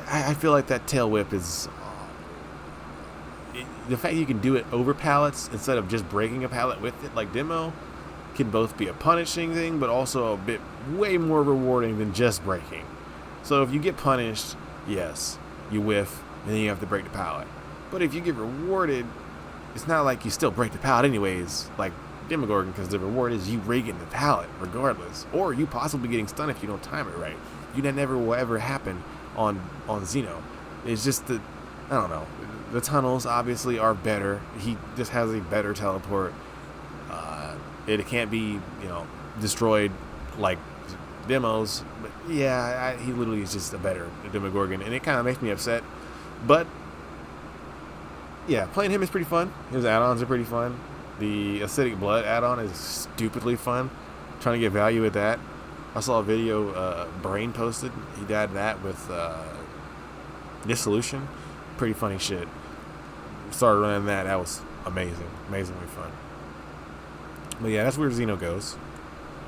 I feel like that tail whip is... the fact you can do it over pallets instead of just breaking a pallet with it, like Demo, can both be a punishing thing, but also a bit way more rewarding than just breaking. So if you get punished, yes, you whiff, and then you have to break the pallet. But if you get rewarded, it's not like you still break the pallet anyways, like Demogorgon, because the reward is you rigging the pallet regardless, or you possibly getting stunned if you don't time it right. That never will ever happen on Xeno. It's just that, I don't know, the tunnels obviously are better. He just has a better teleport. It can't be, destroyed like Demos. But yeah, he literally is just a better Demogorgon, and it kind of makes me upset. But yeah, playing him is pretty fun. His add-ons are pretty fun. The Acidic Blood add-on is stupidly fun. Trying to get value with that. I saw a video Brain posted. He did that with Dissolution. Pretty funny shit. Started running that. That was amazing. Amazingly fun. But yeah, that's where Xeno goes.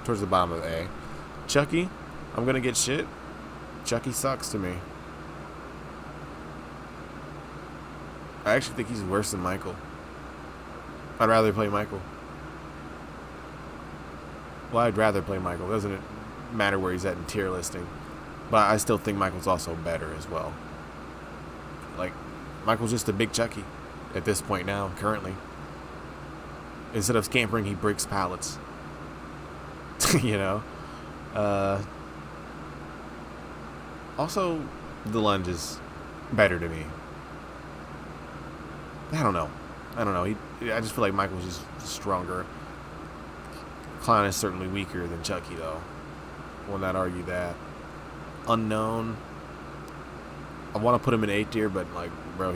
Towards the bottom of A. Chucky, I'm gonna get shit. Chucky sucks to me. I actually think he's worse than Michael. I'd rather play Michael. Well, I'd rather play Michael. Doesn't it matter where he's at in tier listing? But I still think Michael's also better as well. Like, Michael's just a big Chucky at this point now, currently. Instead of scampering, he breaks pallets. Also, the lunge is better to me. I don't know. I just feel like Michael's just stronger. Clown is certainly weaker than Chucky, though. Will not argue that. Unknown. I want to put him in A tier, but bro,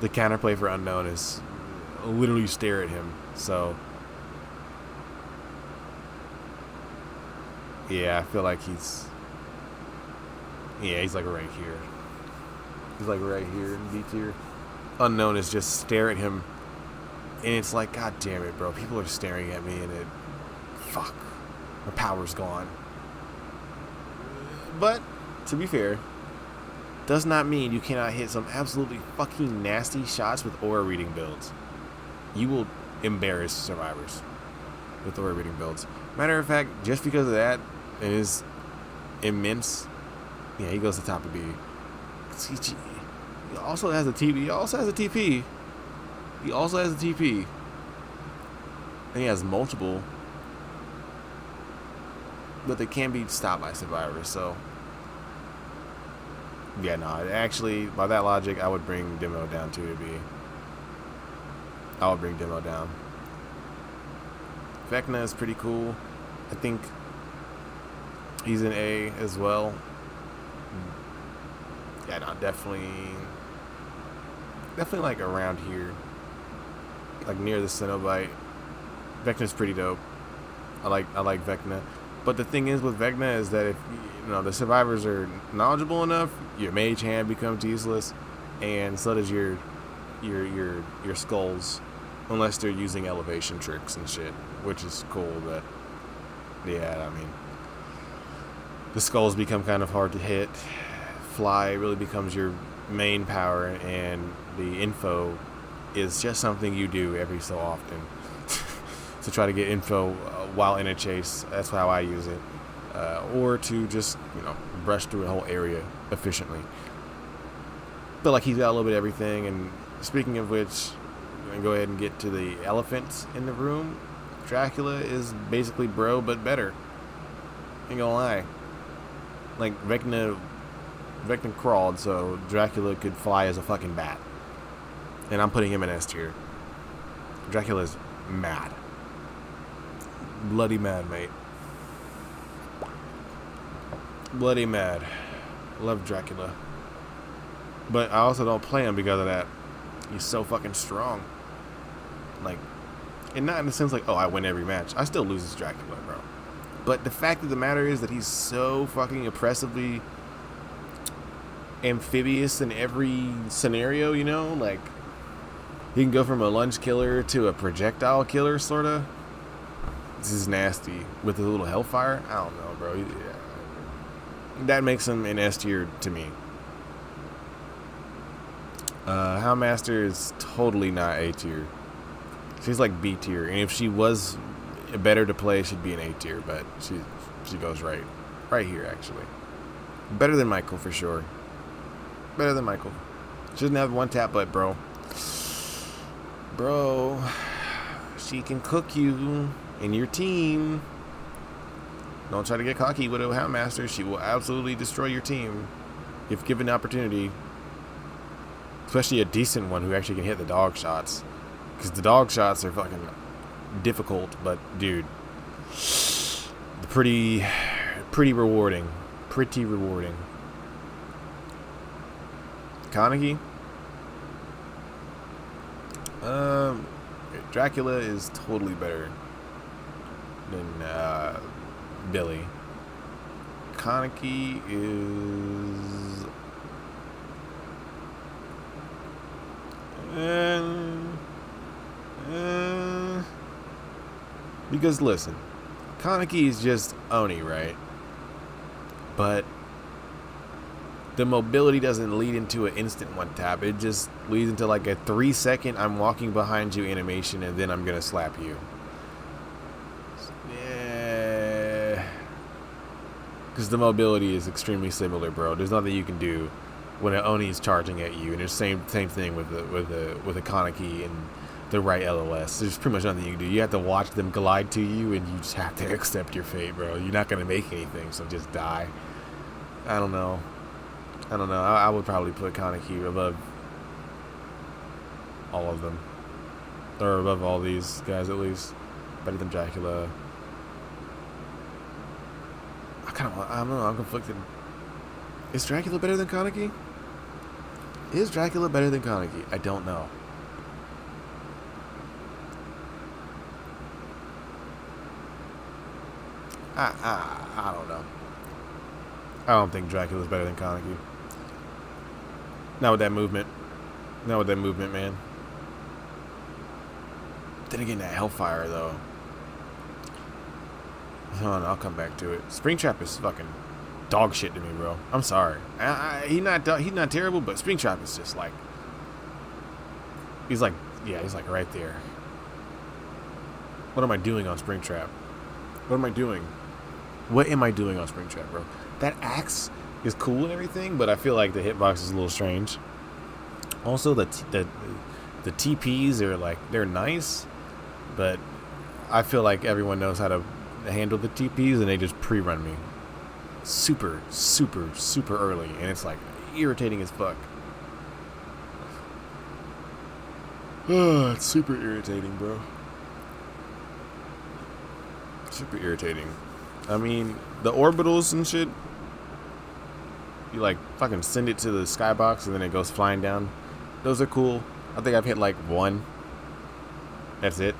the counterplay for Unknown is literally stare at him. So yeah, I feel like he's like right here. He's like right here in B tier. Unknown is just stare at him, and it's like, god damn it, bro, people are staring at me, and fuck. her power's gone. But, to be fair, does not mean you cannot hit some absolutely fucking nasty shots with aura reading builds. You will embarrass survivors with aura reading builds. Matter of fact, just because of that, it is immense. Yeah, he goes to top of B. He also has a TP. He also has a TP. He also has a TP. And he has multiple. But they can be stopped by survivors, so. Yeah, no, actually, by that logic, I would bring Demo down to a B. I would bring Demo down. Vecna is pretty cool. I think he's an A as well. Yeah, no, definitely like around here, like near the Cenobite. Vecna's pretty dope. I like Vecna, but the thing is with Vecna is that if the survivors are knowledgeable enough, your mage hand becomes useless, and so does your skulls, unless they're using elevation tricks and shit, which is cool. But yeah, I mean, the skulls become kind of hard to hit. Fly really becomes your main power, and the info is just something you do every so often to try to get info while in a chase. That's how I use it, or to just brush through a whole area efficiently. But like, he's got a little bit of everything. And speaking of which, I'm gonna go ahead and get to the elephants in the room. Dracula is basically bro, but better. Ain't gonna lie. Like, Vecna crawled, so Dracula could fly as a fucking bat. And I'm putting him in S tier. Dracula's mad. Bloody mad, mate. Bloody mad. Love Dracula. But I also don't play him because of that. He's so fucking strong. Like, and not in the sense like, oh, I win every match. I still lose to Dracula, bro. But the fact of the matter is that he's so fucking oppressively amphibious in every scenario, like, he can go from a lunge killer to a projectile killer, sorta. This is nasty. With a little hellfire, I don't know, bro. That makes him an S tier to me. Houndmaster is totally not A tier. She's like B tier, and if she was better to play, she'd be an A tier, but she goes right here, actually. Better than Michael, for sure. Better than Michael. She doesn't have one tap, but bro, she can cook you and your team. Don't try to get cocky with a Houndmaster. She will absolutely destroy your team if given the opportunity. Especially a decent one who actually can hit the dog shots. Because the dog shots are fucking difficult, but dude, pretty rewarding. Pretty rewarding. Carnegie? Dracula is totally better than Billy. Kaneki is because listen, Kaneki is just Oni, right? But the mobility doesn't lead into an instant one tap. It just leads into like a 3-second I'm walking behind you animation, and then I'm gonna slap you. Yeah, because the mobility is extremely similar, bro. There's nothing you can do when an Oni is charging at you, and there's same thing with a Kaneki and the right LOS. There's pretty much nothing you can do. You have to watch them glide to you, and you just have to accept your fate, bro. You're not gonna make anything, so just die. I don't know. I would probably put Kaneki above all of them, or above all these guys at least. Better than Dracula. I don't know. I'm conflicted. Is Dracula better than Kaneki? Is Dracula better than Kaneki? I don't know. I don't know. I don't think Dracula's better than Kaneki. Not with that movement. Not with that movement, man. Then again, that Hellfire, though. Hold on, I'll come back to it. Springtrap is fucking dog shit to me, bro. I'm sorry. He's not terrible, but Springtrap is just like, he's like right there. What am I doing on Springtrap? What am I doing? What am I doing on Springtrap, bro? That axe is cool and everything, but I feel like the hitbox is a little strange. Also, the TPs are like, they're nice, but I feel like everyone knows how to handle the TPs and they just pre-run me super early, and it's like irritating as fuck. It's super irritating, bro. Super irritating. I mean, the orbitals and shit, you like fucking send it to the skybox and then it goes flying down. Those are cool. I think I've hit like one. That's it.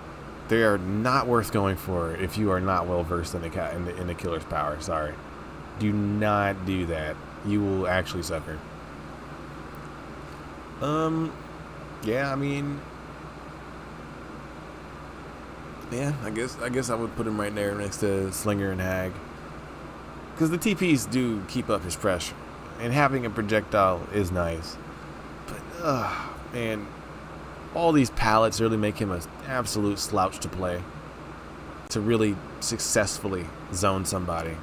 They are not worth going for if you are not well versed in the killer's power. Sorry. Do not do that. You will actually suffer. Yeah, I mean, yeah, I guess I would put him right there next to Slinger and Hag, because the TPs do keep up his pressure, and having a projectile is nice. But man, all these pallets really make him an absolute slouch to play, to really successfully zone somebody.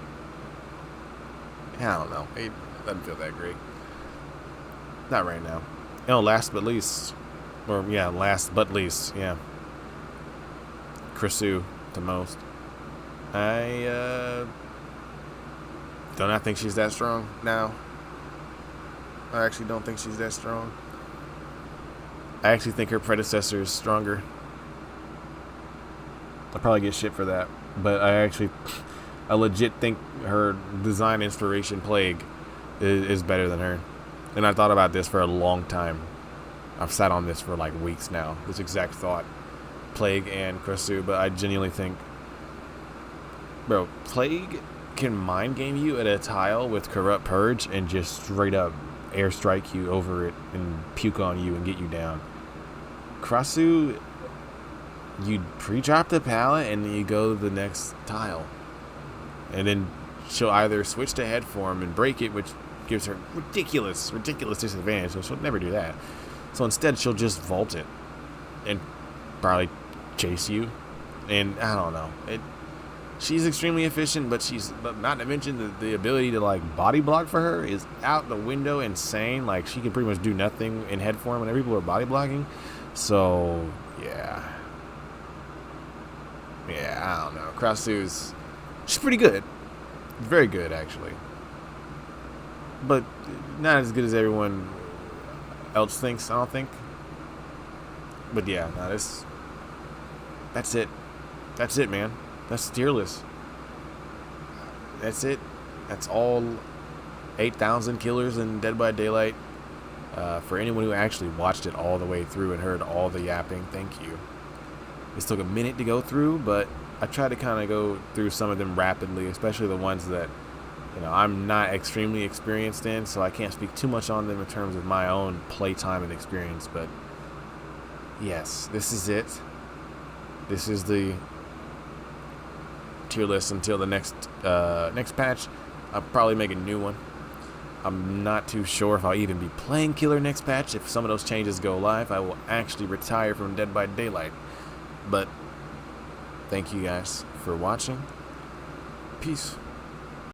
I don't know. It doesn't feel that great. Not right now. Last but least. Yeah. Krisu, the most. I do not think she's that strong now. I actually don't think she's that strong. I actually think her predecessor is stronger. I'll probably get shit for that, but I legit think her design inspiration Plague is better than her. And I thought about this for a long time. I've sat on this for like weeks now. This exact thought. Plague and Krisu, but I genuinely think, bro, Plague can mind game you at a tile with Corrupt Purge and just straight up airstrike you over it and puke on you and get you down. Krisu, you pre-drop the pallet and you go to the next tile. And then she'll either switch to head form and break it, which gives her ridiculous disadvantage, so she'll never do that. So instead, she'll just vault it and probably chase you. And I don't know. She's extremely efficient, but not to mention the ability to like body block for her is out the window, insane. Like, she can pretty much do nothing in head form whenever people are body blocking. So yeah, I don't know. Krasu's, she's pretty good. Very good, actually. But not as good as everyone else thinks, I don't think. But yeah, no, that's it. That's it, man. That's tier list. That's it. That's all 8,000 killers in Dead by Daylight. For anyone who actually watched it all the way through and heard all the yapping, thank you. This took a minute to go through, but I tried to kind of go through some of them rapidly, especially the ones that, I'm not extremely experienced in, so I can't speak too much on them in terms of my own playtime and experience. But yes, this is it. This is the tier list until the next patch. I'll probably make a new one. I'm not too sure if I'll even be playing Killer next patch. If some of those changes go live, I will actually retire from Dead by Daylight. But thank you guys for watching. Peace.